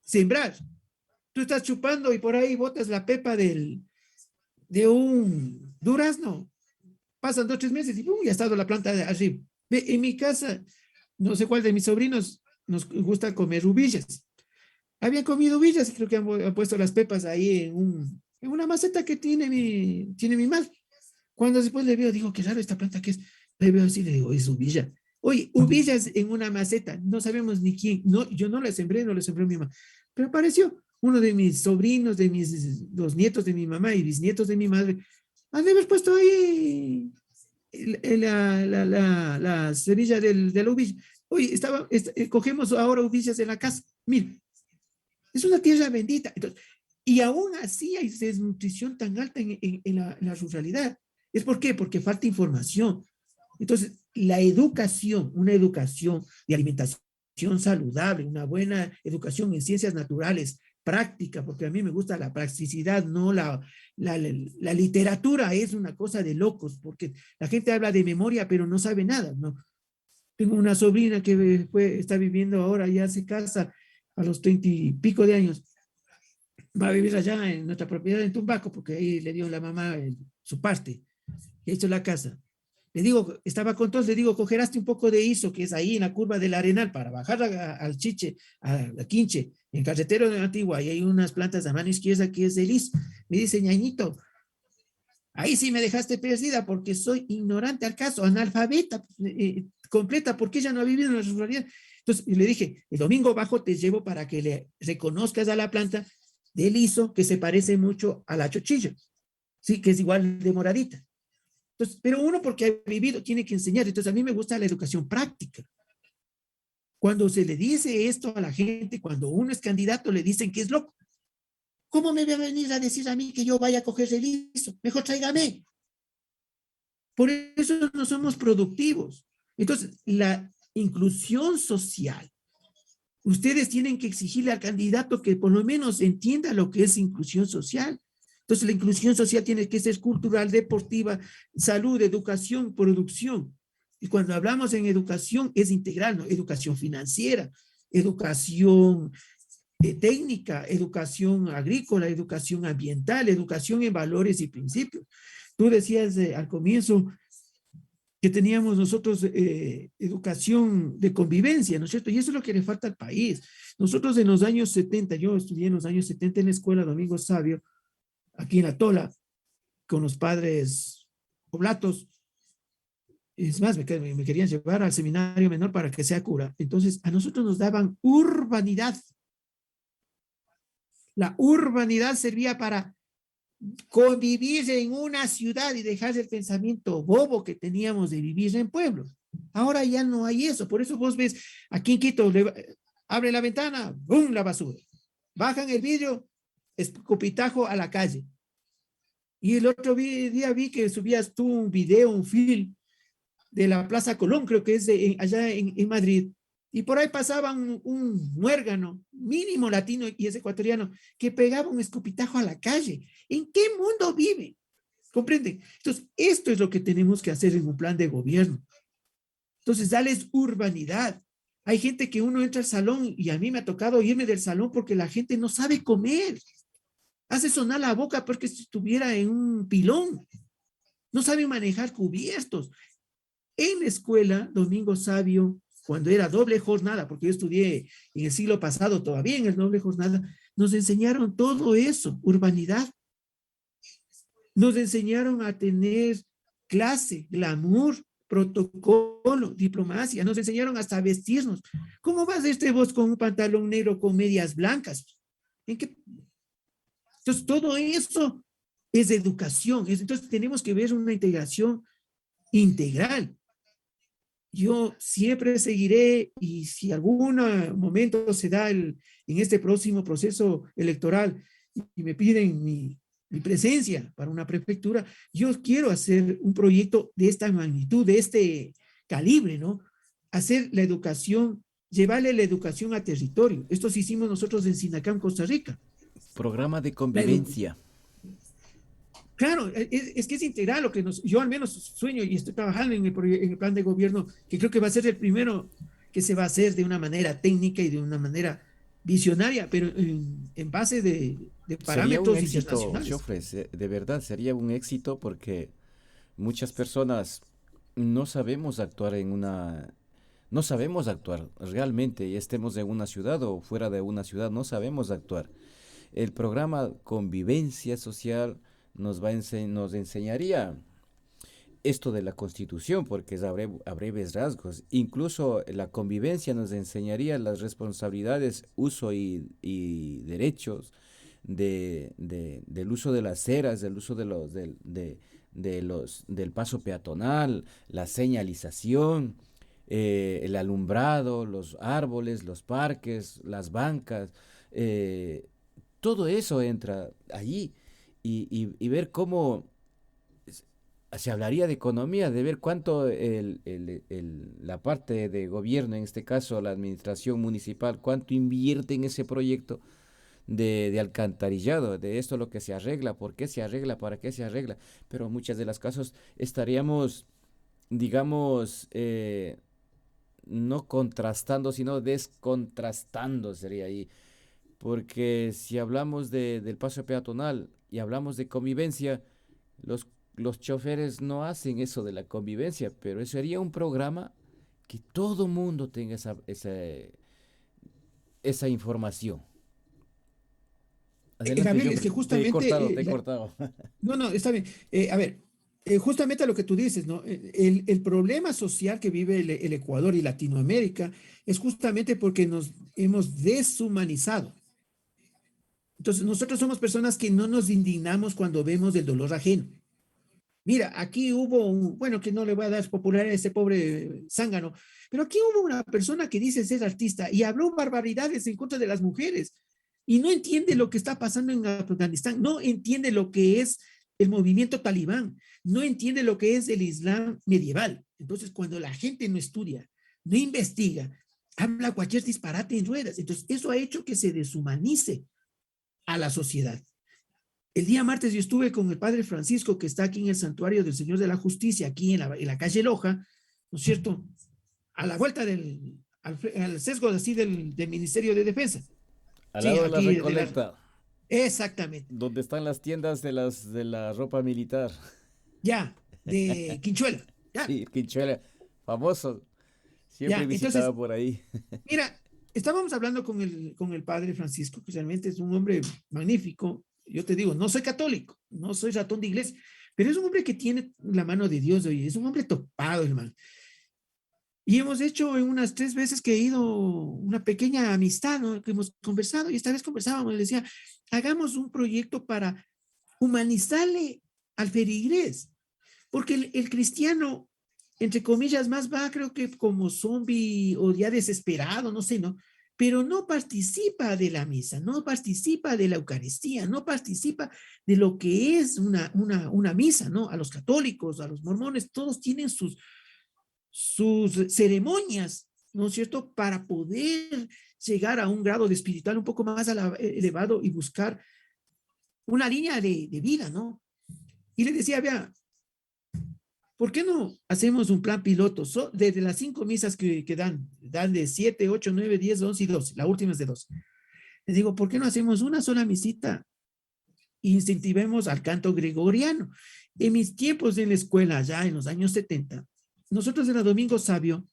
sembrar. Tú estás chupando y por ahí botas la pepa de un durazno. Pasan 2 o 3 meses y ¡pum! Ya ha estado la planta de arriba. En mi casa, no sé cuál de mis sobrinos nos gusta comer uvillas. Habían comido uvillas y creo que han puesto las pepas ahí en una maceta que tiene mi madre. Cuando después le veo, digo, qué raro esta planta que es. Le veo así, le digo, es uvilla. Oye, uvillas en una maceta, no sabemos ni quién. No, yo no la sembré, no la sembré mi mamá. Pero apareció uno de mis sobrinos, los nietos de mi mamá y bisnietos de mi madre. Han de haber puesto ahí la semilla de la uvilla. Oye, cogemos ahora uvillas en la casa. Mira, es una tierra bendita. Entonces, y aún así hay desnutrición tan alta en la ruralidad. ¿Es por qué? Porque falta información. Entonces, la educación, una educación de alimentación saludable, una buena educación en ciencias naturales, práctica, porque a mí me gusta la practicidad, no la literatura es una cosa de locos, porque la gente habla de memoria, pero no sabe nada, ¿no? Tengo una sobrina que está viviendo ahora, ya se casa a los 30 y pico de años, va a vivir allá en nuestra propiedad en Tumbaco, porque ahí le dio la mamá su parte, y ha hecho la casa. Le digo, estaba con todos, le digo, cogerás un poco de ISO, que es ahí en la curva del Arenal, para bajar al Chiche, a la Quinche, en carretero de Antigua, y hay unas plantas a mano izquierda que es el ISO. Me dice, ñañito, ahí sí me dejaste perdida porque soy ignorante al caso, analfabeta completa, porque ella no ha vivido en la ruralidad. Entonces le dije, el domingo bajo te llevo para que le reconozcas a la planta del ISO que se parece mucho a la chochilla, sí, que es igual de moradita. Entonces, pero uno porque ha vivido tiene que enseñar. Entonces a mí me gusta la educación práctica. Cuando se le dice esto a la gente, cuando uno es candidato, le dicen que es loco. ¿Cómo me va a venir a decir a mí que yo vaya a coger el ISO? Mejor tráigame. Por eso no somos productivos. Entonces, la inclusión social. Ustedes tienen que exigirle al candidato que por lo menos entienda lo que es inclusión social. Entonces, la inclusión social tiene que ser cultural, deportiva, salud, educación, producción. Y cuando hablamos en educación, es integral, ¿no? Educación financiera, educación técnica, educación agrícola, educación ambiental, educación en valores y principios. Tú decías al comienzo que teníamos nosotros educación de convivencia, ¿no es cierto? Y eso es lo que le falta al país. Nosotros en los años 70, yo estudié en los años 70 en la escuela Domingo Sabio, aquí en la Tola, con los padres oblatos. Es más, me querían llevar al seminario menor para que sea cura. Entonces, a nosotros nos daban urbanidad. La urbanidad servía para convivir en una ciudad y dejar el pensamiento bobo que teníamos de vivir en pueblos. Ahora ya no hay eso. Por eso vos ves aquí en Quito, abre la ventana, ¡bum! La basura. Bajan el vidrio, escupitajo a la calle. Y el otro día vi que subías tú un video, un film de la Plaza Colón, creo que es allá en Madrid. Y por ahí pasaba un muérgano, mínimo latino y es ecuatoriano, que pegaba un escupitajo a la calle. ¿En qué mundo vive? ¿Comprenden? Entonces, esto es lo que tenemos que hacer en un plan de gobierno. Entonces, darles urbanidad. Hay gente que uno entra al salón y a mí me ha tocado irme del salón porque la gente no sabe comer. Hace sonar la boca porque si estuviera en un pilón. No sabe manejar cubiertos. En la escuela, Domingo Sabio, cuando era doble jornada, porque yo estudié en el siglo pasado todavía en el doble jornada, nos enseñaron todo eso, urbanidad. Nos enseñaron a tener clase, glamour, protocolo, diplomacia. Nos enseñaron hasta vestirnos. ¿Cómo vas vos con un pantalón negro con medias blancas? ¿En qué? Entonces, todo eso es educación. Entonces, tenemos que ver una integración integral. Yo siempre seguiré y si algún momento se da en este próximo proceso electoral y me piden mi presencia para una prefectura, yo quiero hacer un proyecto de esta magnitud, de este calibre, ¿no? Hacer la educación llevarle la educación a territorio. Esto sí hicimos nosotros en Sinacán, Costa Rica. Programa de La edu- convivencia. Claro, es que es integral lo que yo al menos sueño y estoy trabajando en el plan de gobierno, que creo que va a ser el primero que se va a hacer de una manera técnica y de una manera visionaria, pero en base de Sería un parámetros éxito, internacionales. Jofres, de verdad, sería un éxito porque muchas personas no sabemos actuar no sabemos actuar realmente, y estemos en una ciudad o fuera de una ciudad, no sabemos actuar. El programa Convivencia Social nos enseñaría esto de la Constitución, porque es a breves rasgos. Incluso la convivencia nos enseñaría las responsabilidades, uso y derechos del uso de las aceras, del uso del paso peatonal, la señalización, el alumbrado, los árboles, los parques, las bancas. eh, Todo eso entra allí y ver cómo se hablaría de economía, de ver cuánto la parte de gobierno, en este caso la administración municipal, cuánto invierte en ese proyecto de alcantarillado, de esto lo que se arregla, por qué se arregla, para qué se arregla. Pero en muchas de las casos estaríamos, digamos, no contrastando, sino descontrastando sería ahí. Porque si hablamos del paso peatonal y hablamos de convivencia, los, los choferes no hacen eso de la convivencia, pero eso sería un programa que todo mundo tenga esa información. Adelante, Gabriel, yo es que te he cortado, justamente, te he cortado. no, no, está bien. A ver, justamente a lo que tú dices, ¿no? El problema social que vive el Ecuador y Latinoamérica es justamente porque nos hemos deshumanizado. Entonces, nosotros somos personas que no nos indignamos cuando vemos el dolor ajeno. Mira, aquí hubo, bueno, que no le voy a dar popularidad a ese pobre zángano, pero aquí hubo una persona que dice ser artista y habló barbaridades en contra de las mujeres y no entiende lo que está pasando en Afganistán, no entiende lo que es el movimiento talibán, no entiende lo que es el Islam medieval. Entonces, cuando la gente no estudia, no investiga, habla cualquier disparate en ruedas. Entonces, eso ha hecho que se deshumanice a la sociedad. El día martes yo estuve con el padre Francisco, que está aquí en el Santuario del Señor de la Justicia, aquí en la calle Loja, ¿no es cierto? A la vuelta al sesgo así del Ministerio de Defensa. Al Sí, lado de la aquí Recoleta, exactamente. donde están las tiendas de la ropa militar. Ya, de Quinchuela. Ya, Sí, Quinchuela, famoso, siempre ya. visitaba Entonces, por ahí. mira, estábamos hablando con el padre Francisco, que realmente es un hombre magnífico. Yo te digo, no soy católico, no soy ratón de iglesia, pero es un hombre que tiene la mano de Dios, oye, es un hombre topado, hermano. Y hemos hecho en unas 3 veces que he ido una pequeña amistad, ¿no? Que hemos conversado y esta vez conversábamos, le decía, hagamos un proyecto para humanizarle al ferigrés, porque el cristiano, entre comillas, más va, creo que como zombie o ya desesperado, no sé, ¿no? Pero no participa de la misa, no participa de la Eucaristía, no participa de lo que es una misa, ¿no? A los católicos, a los mormones, todos tienen sus ceremonias, ¿no es cierto?, para poder llegar a un grado de espiritual un poco más elevado y buscar una línea de vida, ¿no? Y le decía, vea, ¿por qué no hacemos un plan piloto? Desde las 5 misas que dan de 7, 8, 9, 10, 11 y 12, la última es de 12. Le digo, ¿por qué no hacemos una sola misita e incentivemos al canto gregoriano? En mis tiempos en la escuela, ya en los años 70, nosotros en el Domingo Sabio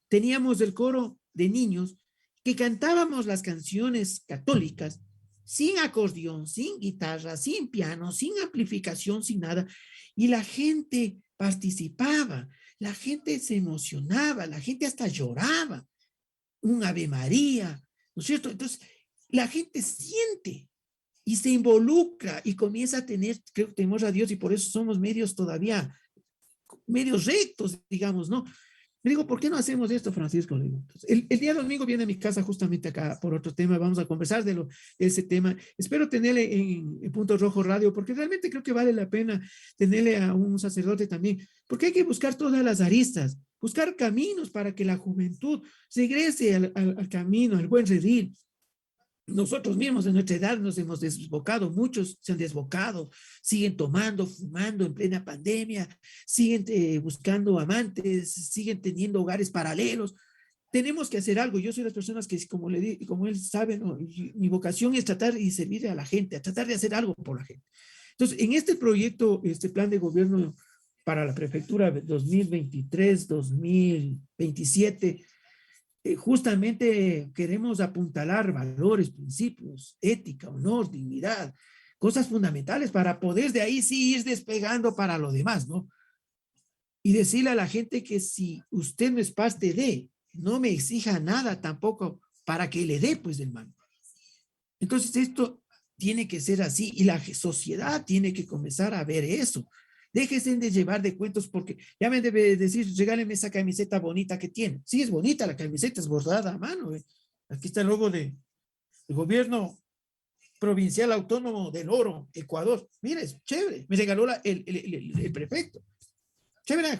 teníamos el coro de niños que cantábamos las canciones católicas sin acordeón, sin guitarra, sin piano, sin amplificación, sin nada. Y la gente participaba, la gente se emocionaba, la gente hasta lloraba. Un Ave María, ¿no es cierto? Entonces, la gente siente y se involucra y comienza a tener, creo que temor a Dios y por eso somos medios todavía, medios rectos, digamos, ¿no? Le digo, ¿por qué no hacemos esto, Francisco? Le digo, entonces, el día domingo viene a mi casa justamente acá por otro tema, vamos a conversar de ese tema. Espero tenerle en Punto Rojo Radio, porque realmente creo que vale la pena tenerle a un sacerdote también, porque hay que buscar todas las aristas. buscar caminos para que la juventud regrese al camino, al buen redil. Nosotros mismos en nuestra edad nos hemos desbocado, muchos se han desbocado, siguen tomando, fumando en plena pandemia, siguen buscando amantes, siguen teniendo hogares paralelos. Tenemos que hacer algo. Yo soy de las personas que, como le di, como él sabe, ¿no? Mi vocación es tratar y servir a la gente, a tratar de hacer algo por la gente. Entonces, en este proyecto, este plan de gobierno para la prefectura 2023-2027, justamente queremos apuntalar valores, principios, ética, honor, dignidad, cosas fundamentales para poder de ahí sí ir despegando para lo demás, ¿no? Y decirle a la gente que si usted no es parte de, no me exija nada tampoco para que le dé, pues, hermano. Entonces esto tiene que ser así y la sociedad tiene que comenzar a ver eso. Déjense de llevar de cuentos porque ya me debe decir, regálenme esa camiseta bonita que tiene. Sí, es bonita la camiseta, es bordada a mano. Aquí está el logo del gobierno provincial autónomo del Oro, Ecuador. Mira, es chévere. Me regaló el prefecto. Chévere.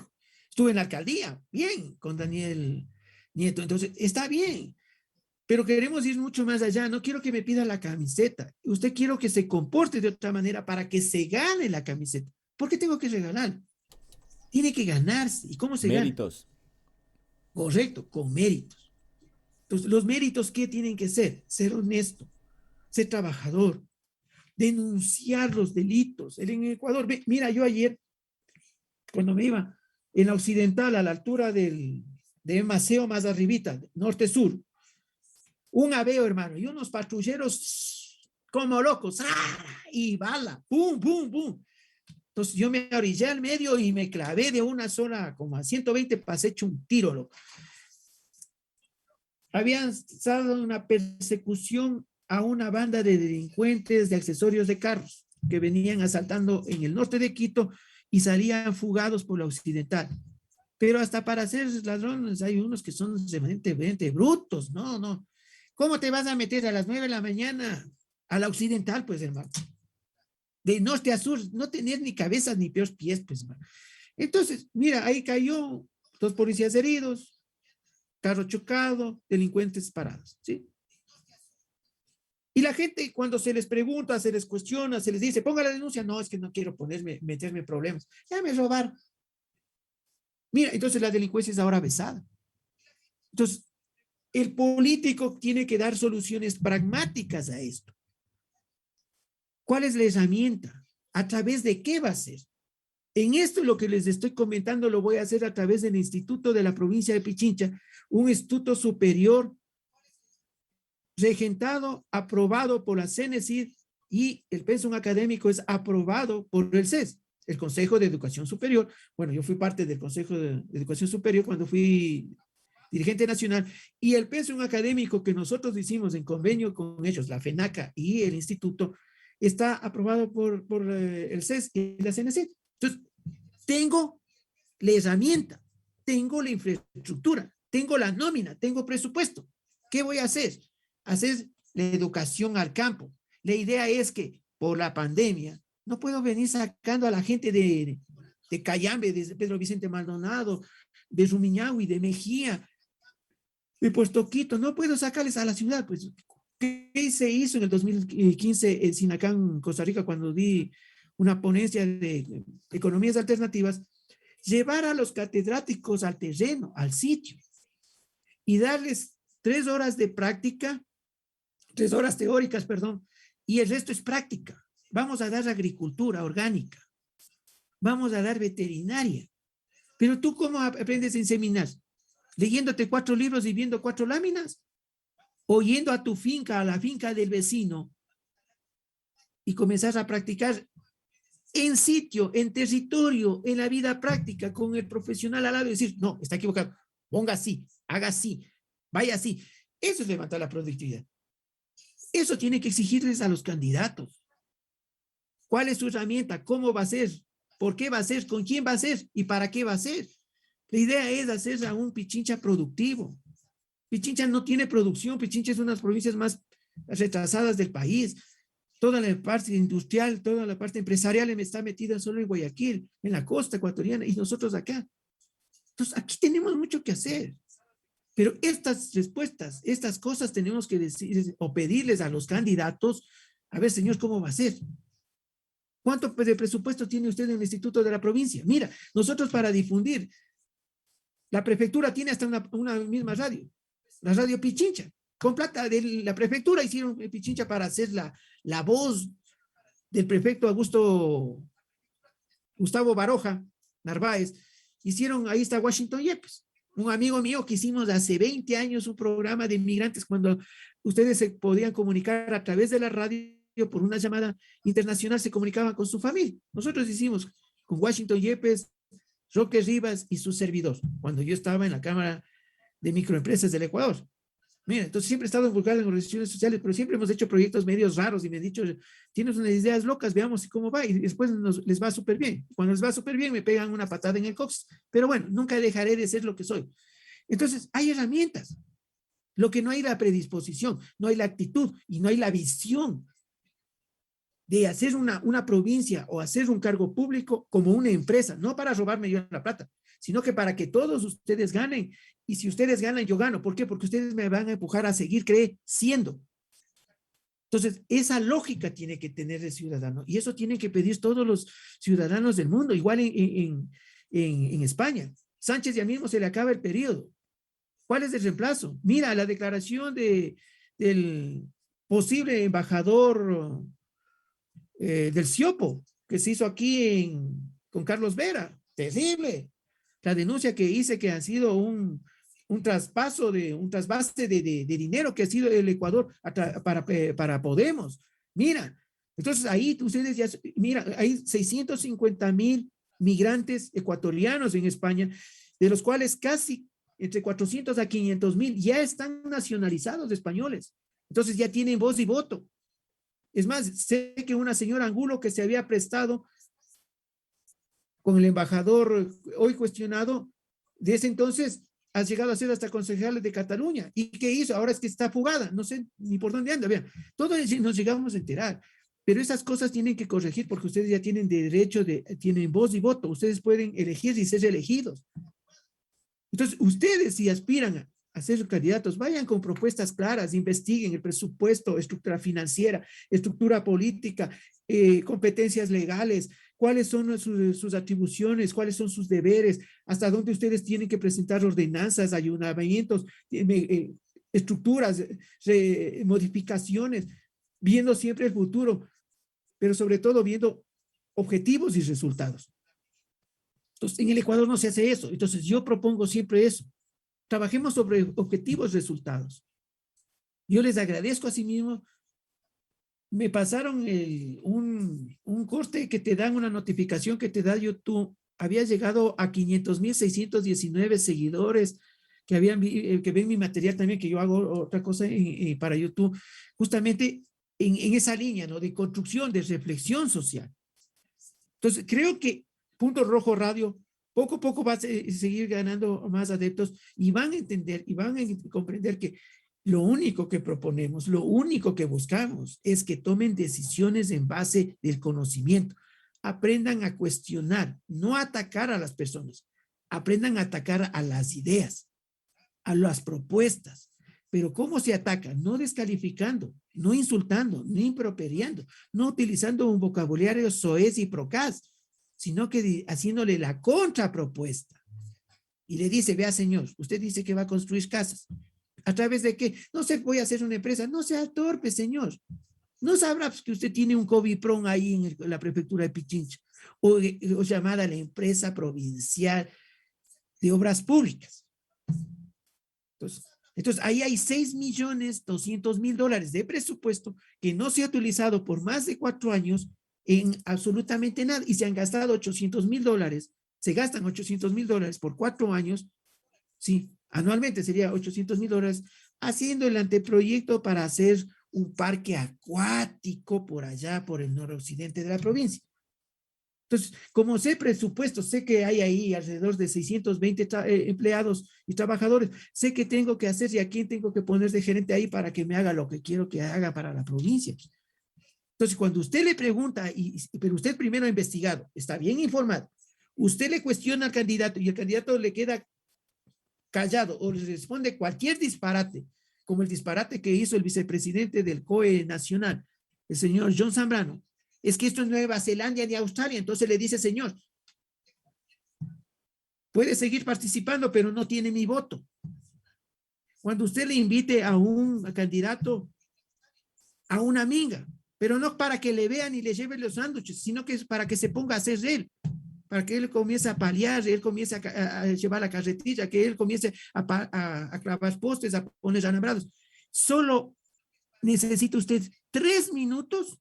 Estuve en la alcaldía, bien, con Daniel Nieto. Entonces, está bien. Pero queremos ir mucho más allá. No quiero que me pida la camiseta. Usted quiero que se comporte de otra manera para que se gane la camiseta. ¿Por qué tengo que regalar? Tiene que ganarse. ¿Y cómo se Méritos. gana? Correcto, con méritos. Entonces, los méritos, ¿qué tienen que ser? Ser honesto, ser trabajador, denunciar los delitos. En Ecuador, mira, yo ayer, cuando me iba en la Occidental, a la altura de Maceo, más arribita, norte-sur, un aveo, hermano, y unos patrulleros como locos, ¡ah! Y bala, ¡pum, pum, pum! Entonces yo me orillé al medio y me clavé de una sola, como a 120, pasé hecho un tiro, loco. Habían estado una persecución a una banda de delincuentes de accesorios de carros que venían asaltando en el norte de Quito y salían fugados por la occidental. Pero hasta para ser ladrones hay unos que son realmente brutos, no. ¿Cómo te vas a meter a las 9 de la mañana a la occidental, pues, hermano? De norte a sur, no tener ni cabezas ni peores pies, pues, hermano. Entonces, mira, ahí cayó 2 policías heridos, carro chocado, delincuentes parados, ¿sí? Y la gente, cuando se les pregunta, se les cuestiona, se les dice, ponga la denuncia, no, es que no quiero meterme en problemas, ya me robaron. Mira, entonces la delincuencia es ahora besada. Entonces, el político tiene que dar soluciones pragmáticas a esto. ¿Cuál es la herramienta? ¿A través de qué va a ser? En esto lo que les estoy comentando lo voy a hacer a través del Instituto de la Provincia de Pichincha, un instituto superior regentado, aprobado por la CNESID y el pensum académico es aprobado por el CES, el Consejo de Educación Superior. Bueno, yo fui parte del Consejo de Educación Superior cuando fui dirigente nacional, y el pensum académico que nosotros hicimos en convenio con ellos, la FENACA y el instituto, está aprobado por el CES y la CNC. Entonces, tengo la herramienta, tengo la infraestructura, tengo la nómina, tengo presupuesto. ¿Qué voy a hacer? Hacer la educación al campo. La idea es que por la pandemia no puedo venir sacando a la gente de Cayambe, de Pedro Vicente Maldonado, de Rumiñahui, de Mejía, de Puerto Quito, no puedo sacarles a la ciudad. Pues, ¿qué se hizo en el 2015 en Sinacán, Costa Rica, cuando di una ponencia de economías alternativas? Llevar a los catedráticos al terreno, al sitio, y darles 3 horas de práctica, 3 horas teóricas, perdón, y el resto es práctica. Vamos a dar agricultura orgánica, vamos a dar veterinaria. Pero tú, ¿cómo aprendes a inseminar? ¿Leyéndote 4 libros y viendo 4 láminas? ¿O yendo a tu finca, a la finca del vecino, y comenzar a practicar en sitio, en territorio, en la vida práctica, con el profesional al lado y decir, no, está equivocado, ponga así, haga así, vaya así? Eso es levantar la productividad. Eso tiene que exigirles a los candidatos. ¿Cuál es su herramienta? ¿Cómo va a ser? ¿Por qué va a ser? ¿Con quién va a ser? ¿Y para qué va a ser? La idea es hacer a un Pichincha productivo. Pichincha no tiene producción. Pichincha es una de las provincias más retrasadas del país. Toda la parte industrial, toda la parte empresarial está metida solo en Guayaquil, en la costa ecuatoriana, y nosotros acá. Entonces, aquí tenemos mucho que hacer. Pero estas respuestas, estas cosas tenemos que decir o pedirles a los candidatos, a ver, señor, ¿cómo va a ser? ¿Cuánto de presupuesto tiene usted en el Instituto de la Provincia? Mira, nosotros para difundir, la prefectura tiene hasta una misma radio, la radio Pichincha. Con plata de la prefectura hicieron Pichincha para hacer la voz del prefecto Gustavo Baroja Narváez. Hicieron, ahí está Washington Yepes, un amigo mío que hicimos hace 20 años un programa de inmigrantes cuando ustedes se podían comunicar a través de la radio por una llamada internacional, se comunicaban con su familia. Nosotros hicimos con Washington Yepes, Roque Rivas y su servidor, cuando yo estaba en la Cámara de Microempresas del Ecuador. Mira, entonces siempre he estado involucrado en organizaciones sociales, pero siempre hemos hecho proyectos medios raros y me han dicho, tienes unas ideas locas, veamos cómo va, y después les va súper bien. Cuando les va súper bien, me pegan una patada en el cox, pero bueno, nunca dejaré de ser lo que soy. Entonces, hay herramientas. Lo que no hay la predisposición, no hay la actitud y no hay la visión de hacer una provincia o hacer un cargo público como una empresa, no para robarme yo la plata, sino que para que todos ustedes ganen. Y si ustedes ganan, yo gano. ¿Por qué? Porque ustedes me van a empujar a seguir creciendo. Entonces, esa lógica tiene que tener el ciudadano. Y eso tienen que pedir todos los ciudadanos del mundo. Igual en España. Sánchez ya mismo se le acaba el periodo. ¿Cuál es el reemplazo? Mira, la declaración del posible embajador del CIOPO, que se hizo aquí con Carlos Vera. Terrible. La denuncia que hice que ha sido un trasvase de dinero que ha sido el Ecuador para Podemos. Mira, entonces ahí ustedes ya, mira, hay 650,000 migrantes ecuatorianos en España, de los cuales casi entre 400 a 500,000 ya están nacionalizados españoles. Entonces ya tienen voz y voto. Es más, sé que una señora Angulo que se había prestado con el embajador hoy cuestionado, de ese entonces ha llegado a ser hasta concejal de Cataluña. ¿Y qué hizo? Ahora es que está fugada, no sé ni por dónde anda. Vean, todo nos llegamos a enterar, pero esas cosas tienen que corregir porque ustedes ya tienen derecho, tienen voz y voto, ustedes pueden elegir y ser elegidos. Entonces, ustedes si aspiran a ser candidatos, vayan con propuestas claras, investiguen el presupuesto, estructura financiera, estructura política, competencias legales, cuáles son sus atribuciones, cuáles son sus deberes, hasta dónde ustedes tienen que presentar ordenanzas, ayuntamientos, estructuras, modificaciones, viendo siempre el futuro, pero sobre todo viendo objetivos y resultados. Entonces, en el Ecuador no se hace eso. Entonces, yo propongo siempre eso. Trabajemos sobre objetivos, resultados. Yo les agradezco a sí mismo. Me pasaron un corte que te dan, una notificación que te da YouTube. Había llegado a 500,619 seguidores que ven mi material también, que yo hago otra cosa para YouTube, justamente en esa línea, ¿no? De construcción, de reflexión social. Entonces, creo que Punto Rojo Radio poco a poco va a seguir ganando más adeptos y van a entender y van a comprender que lo único que proponemos, lo único que buscamos es que tomen decisiones en base del conocimiento. Aprendan a cuestionar, no a atacar a las personas. Aprendan a atacar a las ideas, a las propuestas. Pero ¿cómo se ataca? No descalificando, no insultando, no improperiando, no utilizando un vocabulario soez y procaz, sino que haciéndole la contrapropuesta. Y le dice, vea señor, usted dice que va a construir casas. ¿A través de qué? No sé, voy a hacer una empresa. No sea torpe, señor. No sabrá que usted tiene un COVID-PRON ahí en la prefectura de Pichincha o llamada la empresa provincial de obras públicas. Entonces ahí hay $6,200,000 de presupuesto que no se ha utilizado por más de 4 años en absolutamente nada y se han gastado $800,000. Se gastan $800,000 por 4 años. Sí, anualmente sería $800,000 haciendo el anteproyecto para hacer un parque acuático por allá, por el noroccidente de la provincia. Entonces, como sé presupuesto, sé que hay ahí alrededor de 620 empleados y trabajadores, sé que tengo que hacer y a quién tengo que poner de gerente ahí para que me haga lo que quiero que haga para la provincia. Entonces, cuando usted le pregunta, pero usted primero ha investigado, está bien informado, usted le cuestiona al candidato y el candidato le queda callado o le responde cualquier disparate, como el disparate que hizo el vicepresidente del COE nacional, el señor John Zambrano, es que esto es Nueva Zelanda ni Australia, entonces le dice, señor, puede seguir participando, pero no tiene mi voto. Cuando usted le invite a un candidato a una minga, pero no para que le vean y le lleven los sándwiches, sino que es para que se ponga a hacer él, para que él comience a paliar, él comience a llevar la carretilla, que él comience a clavar postes, a poner alambrados. Solo necesita usted 3 minutos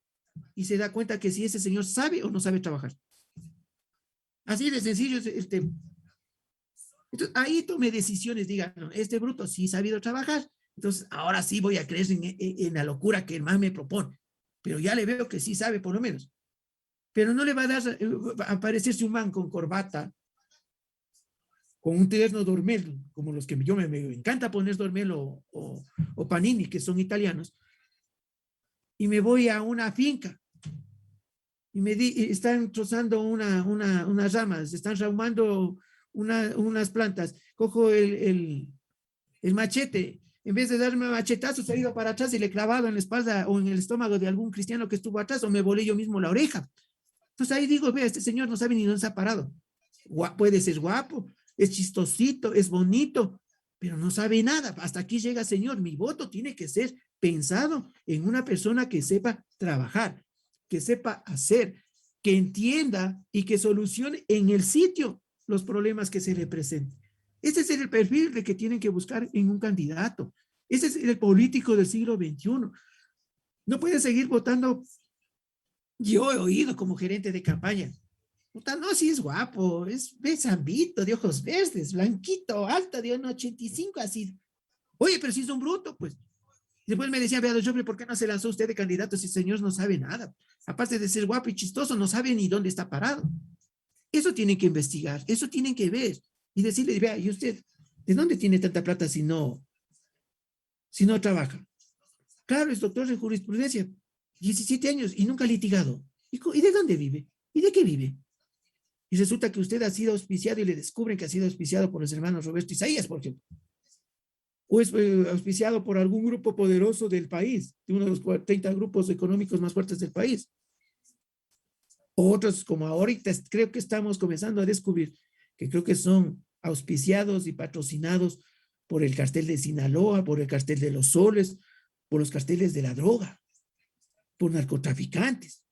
y se da cuenta que si ese señor sabe o no sabe trabajar. Así de sencillo es el tema. Entonces, ahí tome decisiones, diga, no, este bruto sí ha sabido trabajar, entonces ahora sí voy a creer en la locura que el man me propone, pero ya le veo que sí sabe por lo menos. Pero no le va a dar a aparecerse un man con corbata, con un terno dormelo, como los que me encanta poner dormelo o panini, que son italianos, y me voy a una finca y están trozando unas ramas, están rahumando unas plantas, cojo el machete, en vez de darme machetazos, he ido para atrás y le he clavado en la espalda o en el estómago de algún cristiano que estuvo atrás, o me volé yo mismo la oreja. Entonces ahí digo, vea, este señor no sabe ni dónde se ha parado. Puede ser guapo, es chistosito, es bonito, pero no sabe nada. Hasta aquí llega, señor. Mi voto tiene que ser pensado en una persona que sepa trabajar, que sepa hacer, que entienda y que solucione en el sitio los problemas que se le presenten. Ese es el perfil de que tienen que buscar en un candidato. Ese es el político del siglo XXI. No puede seguir votando. Yo he oído como gerente de campaña, puta, no, sí es guapo, es zambito, de ojos verdes, blanquito, alto, de 1,85, así. Oye, pero si es un bruto, pues. Después me decía, vea, don, ¿por qué no se lanzó usted de candidato si el señor no sabe nada? Aparte de ser guapo y chistoso, no sabe ni dónde está parado. Eso tienen que investigar, eso tienen que ver y decirle, vea, ¿y usted de dónde tiene tanta plata si no trabaja? Claro, es doctor en jurisprudencia, 17 años y nunca ha litigado. ¿Y de dónde vive? ¿Y de qué vive? Y resulta que usted ha sido auspiciado y le descubren que ha sido auspiciado por los hermanos Roberto Isaías, por ejemplo. O es auspiciado por algún grupo poderoso del país, de uno de los 30 grupos económicos más fuertes del país. O otros, como ahorita creo que estamos comenzando a descubrir, que creo que son auspiciados y patrocinados por el cartel de Sinaloa, por el cartel de los Soles, por los carteles de la droga, por narcotraficantes.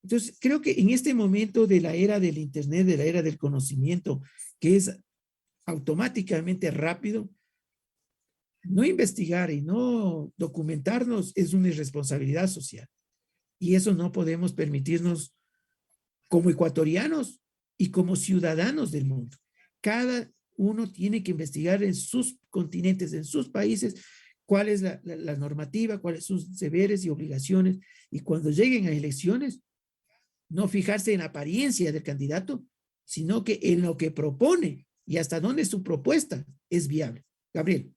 Entonces, creo que en este momento de la era del Internet, de la era del conocimiento, que es automáticamente rápido, no investigar y no documentarnos es una irresponsabilidad social. Y eso no podemos permitirnos como ecuatorianos y como ciudadanos del mundo. Cada uno tiene que investigar en sus continentes, en sus países, cuál es la normativa, cuáles son sus deberes y obligaciones. Y cuando lleguen a elecciones, no fijarse en la apariencia del candidato, sino que en lo que propone y hasta dónde su propuesta es viable. Gabriel.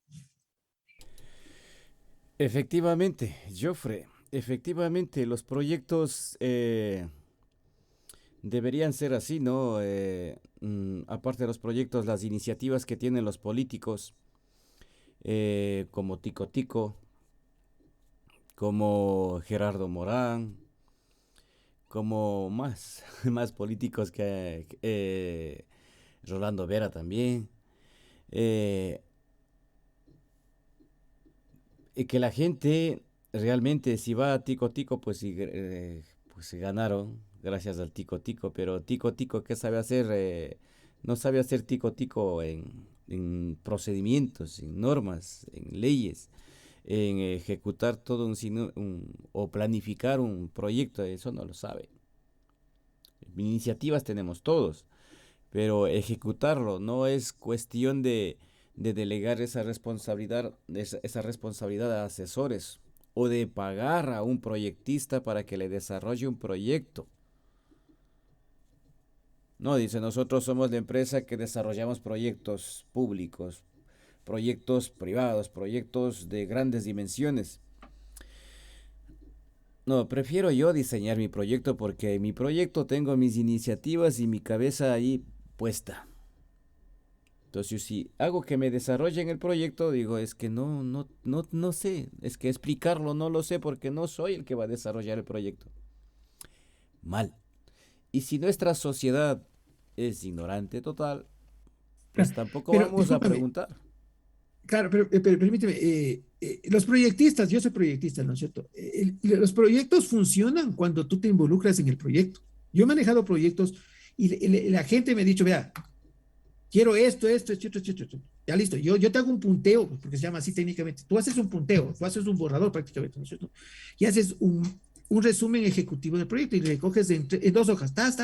Efectivamente, Jofre, efectivamente, los proyectos deberían ser así, ¿no? Aparte de los proyectos, las iniciativas que tienen los políticos, como Tico Tico, como Gerardo Morán, como más políticos que Rolando Vera también. Y que la gente realmente, si va a Tico Tico, pues, pues se ganaron gracias al Tico Tico, pero Tico Tico, ¿qué sabe hacer? No sabe hacer Tico Tico en procedimientos, en normas, en leyes, en ejecutar todo o planificar un proyecto, eso no lo sabe. Iniciativas tenemos todos, pero ejecutarlo no es cuestión de delegar esa responsabilidad a asesores o de pagar a un proyectista para que le desarrolle un proyecto. No, dice, nosotros somos la empresa que desarrollamos proyectos públicos, proyectos privados, proyectos de grandes dimensiones. No, prefiero yo diseñar mi proyecto porque en mi proyecto tengo mis iniciativas y mi cabeza ahí puesta. Entonces, si hago que me desarrollen el proyecto, digo, es que no sé, es que explicarlo no lo sé porque no soy el que va a desarrollar el proyecto. Mal. Y si nuestra sociedad es ignorante total, pues Claro, tampoco pero vamos a discúlpame, preguntar. claro, pero permíteme, los proyectistas, yo soy proyectista, ¿no es cierto? Los proyectos funcionan cuando tú te involucras en el proyecto. Yo he manejado proyectos y la gente me ha dicho, vea, quiero esto. Ya listo, yo te hago un punteo, porque se llama así técnicamente. Tú haces un punteo, tú haces un borrador prácticamente, ¿no es cierto? Y haces un resumen ejecutivo del proyecto y recoges en dos hojas, tas.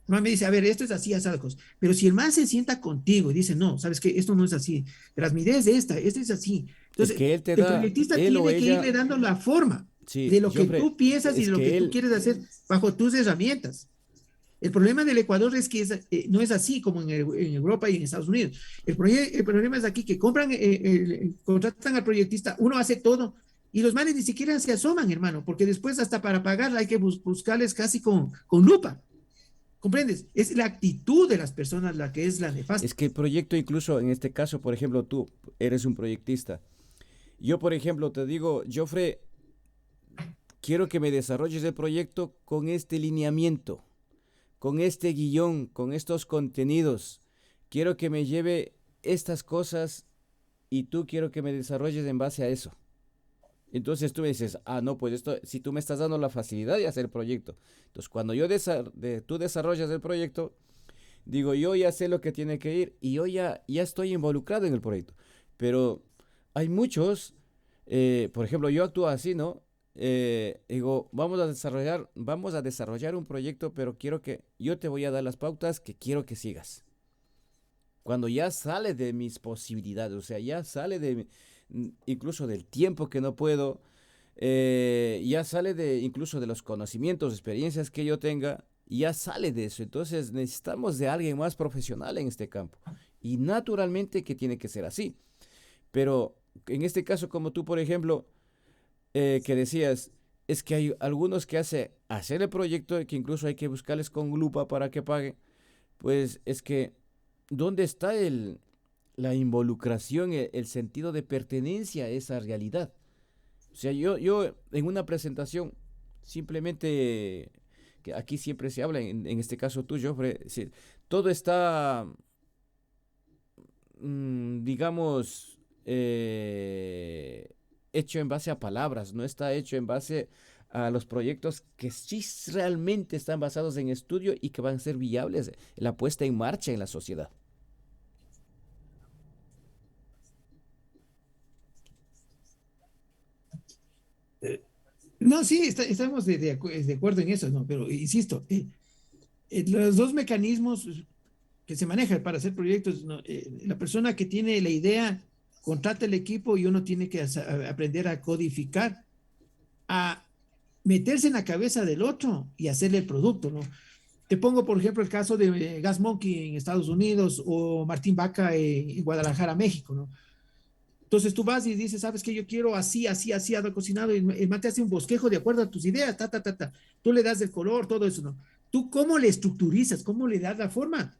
El man me dice, a ver, esto es así, así. Pero si el man se sienta contigo y dice, no, sabes que esto no es así, pero mi idea es esta es así. Es Entonces, que él te el da, proyectista él o tiene que irle ella, dando la forma sí, de lo que Jofre, tú piensas y es de lo que que tú él, quieres hacer bajo tus herramientas. El problema del Ecuador es que no es así como en Europa y en Estados Unidos. El problema es aquí que contratan al proyectista, uno hace todo y los males ni siquiera se asoman, hermano, porque después hasta para pagar hay que buscarles casi con lupa. ¿Comprendes? Es la actitud de las personas la que es la es nefasta. que el proyecto incluso en este caso, por ejemplo, tú eres un proyectista. Yo, por ejemplo, te digo, Jofre, quiero que me desarrolles el proyecto con este lineamiento, con este guión, con estos contenidos. Quiero que me lleve estas cosas y tú quiero que me desarrolles en base a eso. Entonces tú me dices, ah, no, pues esto, si tú me estás dando la facilidad de hacer el proyecto. Entonces cuando tú desarrollas el proyecto, digo, yo ya sé lo que tiene que ir y yo ya estoy involucrado en el proyecto. Pero hay muchos, por ejemplo, yo actúo así, ¿no? Digo, vamos a desarrollar un proyecto, pero quiero que, yo te voy a dar las pautas que quiero que sigas. Cuando ya sale de mis posibilidades, o sea, ya sale incluso del tiempo que no puedo, ya sale de incluso de los conocimientos, experiencias que yo tenga, ya sale de eso. Entonces necesitamos de alguien más profesional en este campo. Y naturalmente que tiene que ser así. Pero en este caso, como tú, por ejemplo, que decías, es que hay algunos que hacer el proyecto que incluso hay que buscarles con lupa para que paguen. Pues es que, ¿dónde está la involucración, el sentido de pertenencia a esa realidad? O sea, yo en una presentación, simplemente, que aquí siempre se habla, en este caso tuyo, todo está, digamos, hecho en base a palabras, no está hecho en base a los proyectos que sí realmente están basados en estudio y que van a ser viables, la puesta en marcha en la sociedad. No, sí, estamos de acuerdo en eso, ¿no? Pero insisto, los dos mecanismos que se manejan para hacer proyectos, ¿no? La persona que tiene la idea contrata el equipo y uno tiene que aprender a codificar, a meterse en la cabeza del otro y hacerle el producto, ¿no? Te pongo, por ejemplo, el caso de Gas Monkey en Estados Unidos o Martín Vaca en Guadalajara, México, ¿no? Entonces tú vas y dices, sabes que yo quiero así, algo cocinado, y el man te hace un bosquejo de acuerdo a tus ideas, ta. Tú le das el color, todo eso, ¿no? Tú cómo le estructurizas, cómo le das la forma.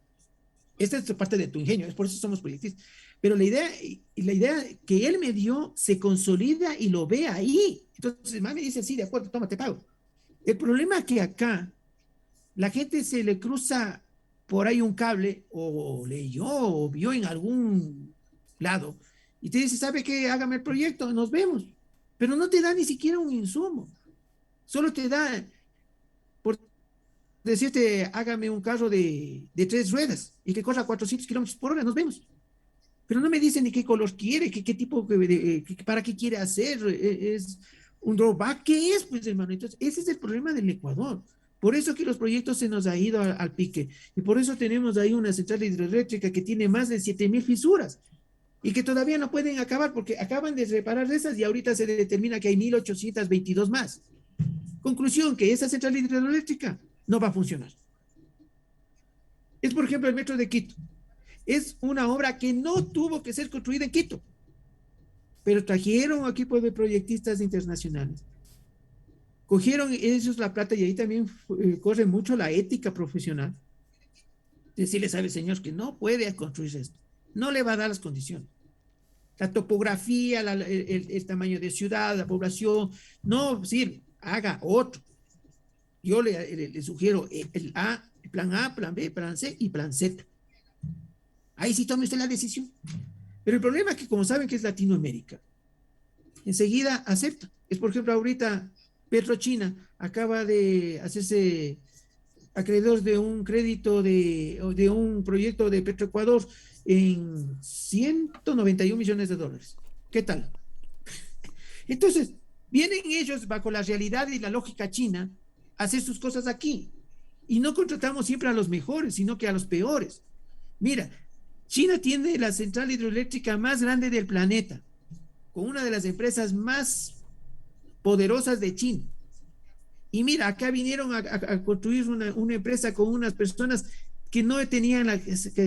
Esta es parte de tu ingenio, es por eso somos proyectistas. Pero la idea que él me dio se consolida y lo ve ahí. Entonces el man me dice, sí, de acuerdo, toma, te pago. El problema es que acá la gente se le cruza por ahí un cable o leyó o vio en algún lado y te dice, ¿sabe qué? Hágame el proyecto, nos vemos. Pero no te da ni siquiera un insumo. Solo te da, por decirte, hágame un carro de 3 ruedas y que corra 400 kilómetros por hora, nos vemos. Pero no me dice ni qué color quiere, qué tipo, para qué quiere hacer, es un drawback, ¿qué es? Pues hermano, entonces ese es el problema del Ecuador. Por eso que los proyectos se nos ha ido al pique y por eso tenemos ahí una central hidroeléctrica que tiene más de 7.000 fisuras y que todavía no pueden acabar porque acaban de reparar esas y ahorita se determina que hay 1.822 más. Conclusión, que esa central hidroeléctrica no va a funcionar. Es, por ejemplo, el metro de Quito. Es una obra que no tuvo que ser construida en Quito, pero trajeron equipos de proyectistas internacionales. cogieron ellos la plata y ahí también corre mucho la ética profesional. Decirle, sabe, señor, que no puede construir esto, no le va a dar las condiciones. La topografía, el tamaño de ciudad, la población, no, sí, haga otro. Yo le sugiero el plan A, plan B, plan C y plan Z. Ahí sí tome usted la decisión. Pero el problema es que, como saben que es Latinoamérica, enseguida acepta. Es, por ejemplo, ahorita PetroChina acaba de hacerse acreedor de un crédito de un proyecto de Petroecuador en 191 millones de dólares. ¿Qué tal? Entonces, vienen ellos bajo la realidad y la lógica china a hacer sus cosas aquí. Y no contratamos siempre a los mejores, sino que a los peores. Mira, China tiene la central hidroeléctrica más grande del planeta, con una de las empresas más poderosas de China. Y mira, acá vinieron a construir una empresa con unas personas que no tenían la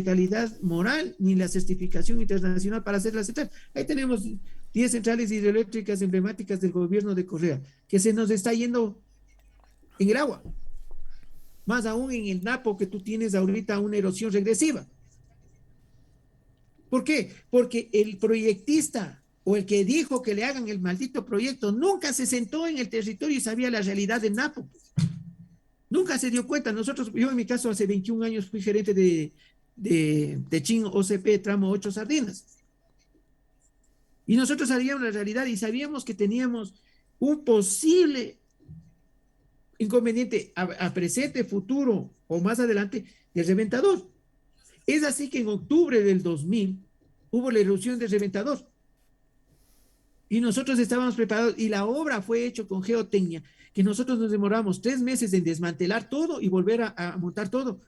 calidad moral ni la certificación internacional para hacer la central. Ahí tenemos 10 centrales hidroeléctricas emblemáticas del gobierno de Correa, que se nos está yendo en el agua. Más aún en el Napo, que tú tienes ahorita una erosión regresiva. ¿Por qué? Porque el proyectista o el que dijo que le hagan el maldito proyecto nunca se sentó en el territorio y sabía la realidad de Napo. Nunca se dio cuenta. Yo en mi caso hace 21 años fui gerente de Chin OCP tramo 8 Sardinas. Y nosotros sabíamos la realidad y sabíamos que teníamos un posible inconveniente a presente, futuro o más adelante del reventador. Es así que en octubre del 2000 hubo la erupción del reventador. Y nosotros estábamos preparados y la obra fue hecha con geotecnia, que nosotros nos demoramos 3 meses en desmantelar todo y volver a montar todo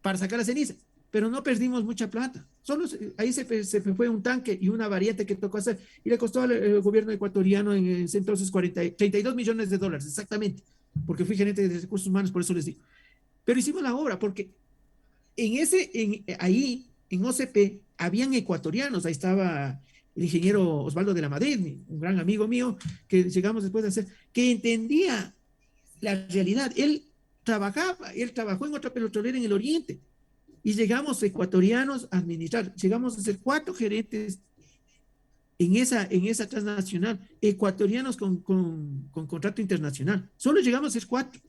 para sacar la ceniza. Pero no perdimos mucha plata. Solo ahí se fue un tanque y una variante que tocó hacer y le costó al gobierno ecuatoriano en ese entonces 32 millones de dólares, exactamente, porque fui gerente de recursos humanos, por eso les digo. Pero hicimos la obra porque ahí en OCP habían ecuatorianos, ahí estaba el ingeniero Osvaldo de la Madrid, un gran amigo mío, que llegamos después de hacer, que entendía la realidad. Él trabajó en otra petrolera en el oriente, y llegamos ecuatorianos a administrar, llegamos a ser 4 gerentes en esa transnacional, ecuatorianos con contrato internacional. Solo llegamos a ser 4,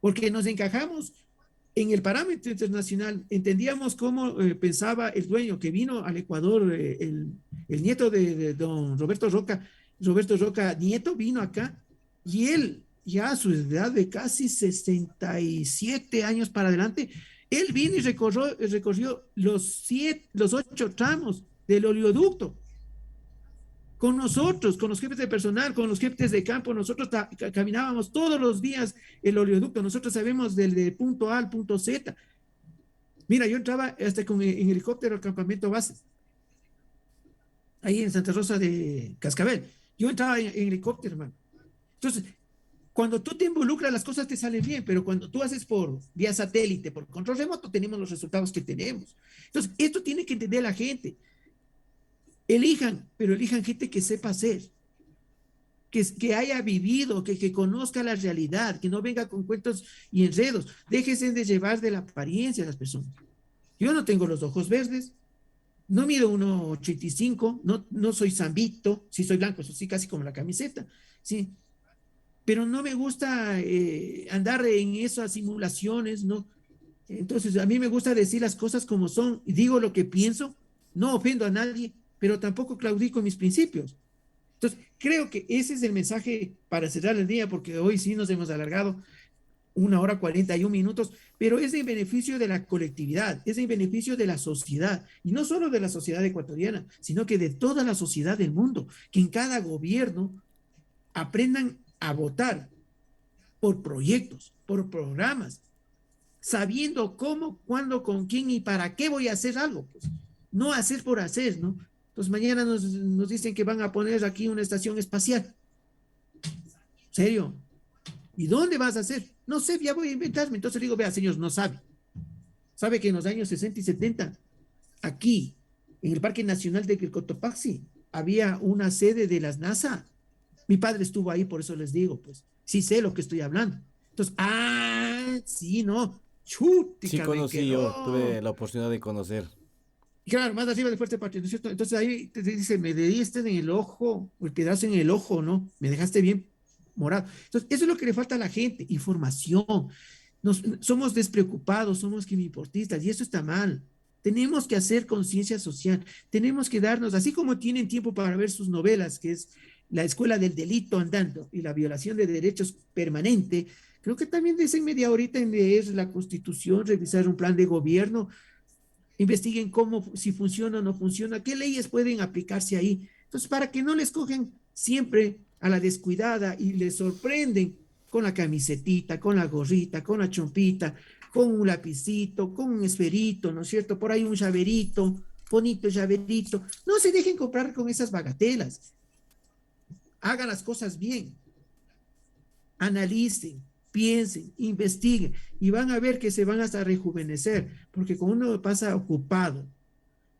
porque nos encajamos en el parámetro internacional, entendíamos cómo pensaba el dueño que vino al Ecuador, el nieto de don Roberto Roca Nieto vino acá, y él ya a su edad de casi 67 años para adelante, él vino y recorrió los 8 tramos del oleoducto con nosotros, con los jefes de personal, con los jefes de campo. Nosotros caminábamos todos los días el oleoducto. Nosotros sabemos del punto A al punto Z. Mira, yo entraba hasta en helicóptero al campamento base, ahí en Santa Rosa de Cascabel. Yo entraba en helicóptero, hermano. Entonces, cuando tú te involucras, las cosas te salen bien, pero cuando tú haces por vía satélite, por control remoto, tenemos los resultados que tenemos. Entonces, esto tiene que entender la gente. Elijan, pero elijan gente que sepa hacer, que haya vivido, que conozca la realidad, que no venga con cuentos y enredos. Déjense de llevar de la apariencia de las personas. Yo no tengo los ojos verdes, no mido 1,85, no soy zambito, sí soy blanco, eso sí, casi como la camiseta, sí, pero no me gusta andar en esas simulaciones, ¿no? Entonces, a mí me gusta decir las cosas como son, y digo lo que pienso, no ofendo a nadie, pero tampoco claudico mis principios. Entonces, creo que ese es el mensaje para cerrar el día, porque hoy sí nos hemos alargado 1 hora 41 minutos, pero es en beneficio de la colectividad, es en beneficio de la sociedad, y no solo de la sociedad ecuatoriana, sino que de toda la sociedad del mundo, que en cada gobierno aprendan a votar por proyectos, por programas, sabiendo cómo, cuándo, con quién y para qué voy a hacer algo, pues. No hacer por hacer, ¿no? Entonces mañana nos dicen que van a poner aquí una estación espacial. ¿Serio? ¿Y dónde vas a hacer? No sé, ya voy a inventarme. Entonces digo, vea, señores, no sabe. Sabe que en los años 60 y 70, aquí, en el Parque Nacional de Cotopaxi, había una sede de las NASA. Mi padre estuvo ahí, por eso les digo, pues, sí sé lo que estoy hablando. Entonces, sí, no, Sí chútica, me conocí yo, tuve quedó. la oportunidad de conocer. Claro, más arriba del fuerte patio, ¿no es cierto? Entonces ahí te dice, me diste en el ojo, el pedazo en el ojo, ¿no? Me dejaste bien morado. Entonces, eso es lo que le falta a la gente, información. Somos despreocupados, somos quimiportistas, y eso está mal. Tenemos que hacer conciencia social, tenemos que darnos, así como tienen tiempo para ver sus novelas, que es la escuela del delito andando y la violación de derechos permanente, creo que también dicen media horita en leer la Constitución, revisar un plan de gobierno, investiguen cómo, si funciona o no funciona, qué leyes pueden aplicarse ahí. Entonces, para que no les cogen siempre a la descuidada y les sorprenden con la camisetita, con la gorrita, con la chompita, con un lapicito, con un esferito, ¿no es cierto? Por ahí un llaverito, bonito llaverito. No se dejen comprar con esas bagatelas. Hagan las cosas bien, analicen, piensen, investiguen y van a ver que se van hasta rejuvenecer, porque cuando uno pasa ocupado,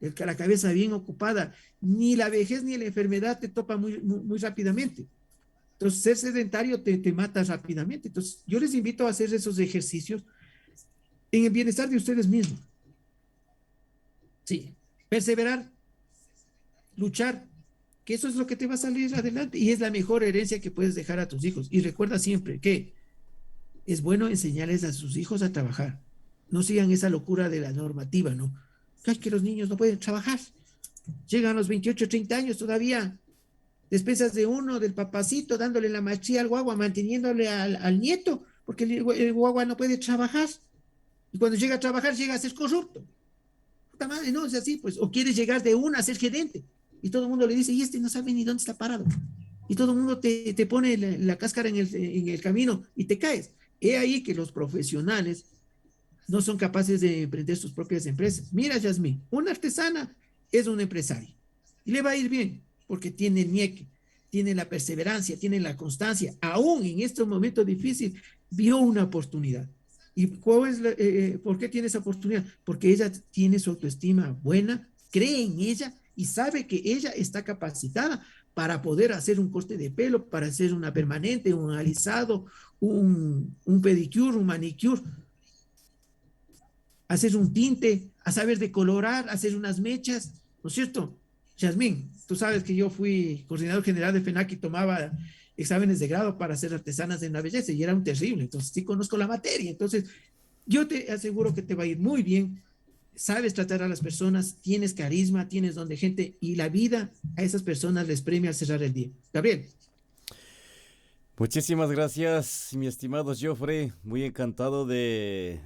la cabeza bien ocupada, ni la vejez ni la enfermedad te topa muy rápidamente. Entonces, ser sedentario te mata rápidamente. Entonces, yo les invito a hacer esos ejercicios en el bienestar de ustedes mismos. Sí, perseverar, luchar, que eso es lo que te va a salir adelante y es la mejor herencia que puedes dejar a tus hijos. Y recuerda siempre que es bueno enseñarles a sus hijos a trabajar. No sigan esa locura de la normativa, ¿no? Ay, que los niños no pueden trabajar. Llegan a los 28, 30 años todavía, despensas de uno, del papacito, dándole la maestría al guagua, manteniéndole al nieto, porque el guagua no puede trabajar. Y cuando llega a trabajar, llega a ser corrupto. Puta madre, no, es así, pues. O quieres llegar de una a ser gerente. Y todo el mundo le dice, y este no sabe ni dónde está parado. Y todo el mundo te pone la cáscara en el camino y te caes. He ahí que los profesionales no son capaces de emprender sus propias empresas. Mira, Yasmín, una artesana es un empresario y le va a ir bien porque tiene el ñeque, tiene la perseverancia, tiene la constancia. Aún en este momento difícil, vio una oportunidad. ¿Y por qué tiene esa oportunidad? Porque ella tiene su autoestima buena, cree en ella y sabe que ella está capacitada para poder hacer un corte de pelo, para hacer una permanente, un alisado, un pedicure, un manicure, hacer un tinte, a saber decolorar, hacer unas mechas, ¿no es cierto? Yasmín, tú sabes que yo fui coordinador general de FENAC y tomaba exámenes de grado para ser artesanas de la belleza y era un terrible, entonces sí conozco la materia, entonces yo te aseguro que te va a ir muy bien, sabes tratar a las personas, tienes carisma, tienes don de gente y la vida a esas personas les premia al cerrar el día. Gabriel. Muchísimas gracias, mi estimado Joffrey. Muy encantado de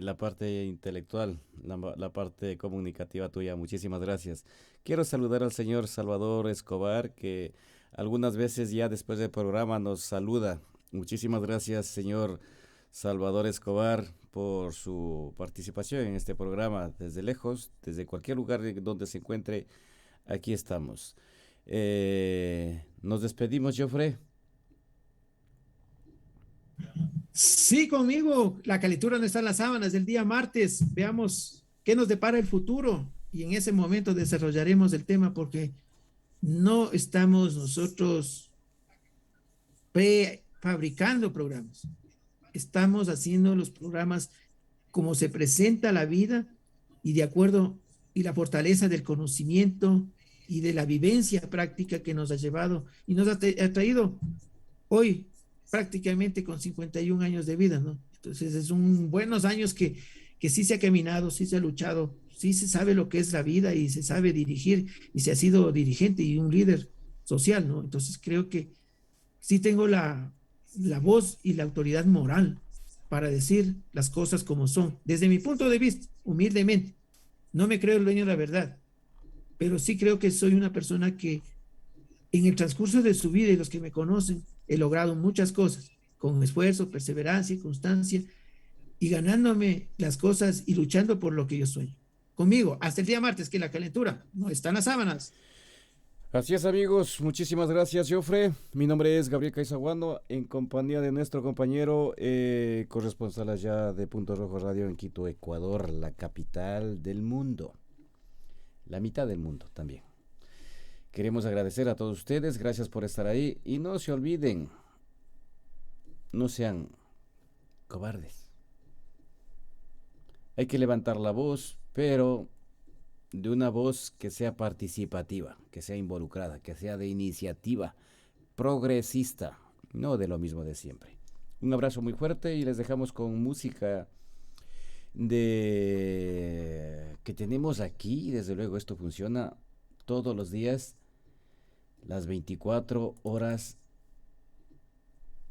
la parte intelectual, la parte comunicativa tuya. Muchísimas gracias. Quiero saludar al señor Salvador Escobar, que algunas veces ya después del programa nos saluda. Muchísimas gracias, señor Salvador Escobar, por su participación en este programa. Desde lejos, desde cualquier lugar donde se encuentre, aquí estamos. Nos despedimos, Joffrey. Sí, conmigo. La calentura no está en las sábanas del día martes. Veamos qué nos depara el futuro y en ese momento desarrollaremos el tema porque no estamos nosotros fabricando programas. Estamos haciendo los programas como se presenta la vida y de acuerdo y la fortaleza del conocimiento y de la vivencia práctica que nos ha llevado y nos ha traído hoy prácticamente con 51 años de vida, ¿no? Entonces es un buenos años que sí se ha caminado, sí se ha luchado, sí se sabe lo que es la vida y se sabe dirigir y se ha sido dirigente y un líder social, ¿no? Entonces creo que sí tengo la voz y la autoridad moral para decir las cosas como son, desde mi punto de vista, humildemente. No me creo el dueño de la verdad, pero sí creo que soy una persona que en el transcurso de su vida y los que me conocen, he logrado muchas cosas, con esfuerzo, perseverancia y constancia, y ganándome las cosas y luchando por lo que yo sueño. Conmigo, hasta el día martes, que la calentura no está en las sábanas. Así es, amigos, muchísimas gracias, Jofre. Mi nombre es Gabriel Caizaguano, en compañía de nuestro compañero corresponsal allá de Punto Rojo Radio en Quito, Ecuador, la capital del mundo, la mitad del mundo también. Queremos agradecer a todos ustedes, gracias por estar ahí y no se olviden, no sean cobardes. Hay que levantar la voz, pero de una voz que sea participativa, que sea involucrada, que sea de iniciativa, progresista, no de lo mismo de siempre. Un abrazo muy fuerte y les dejamos con música que tenemos aquí. Desde luego esto funciona todos los días, las 24 horas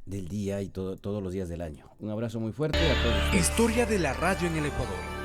del día y todos los días del año. Un abrazo muy fuerte a todos. Historia de la radio en el Ecuador.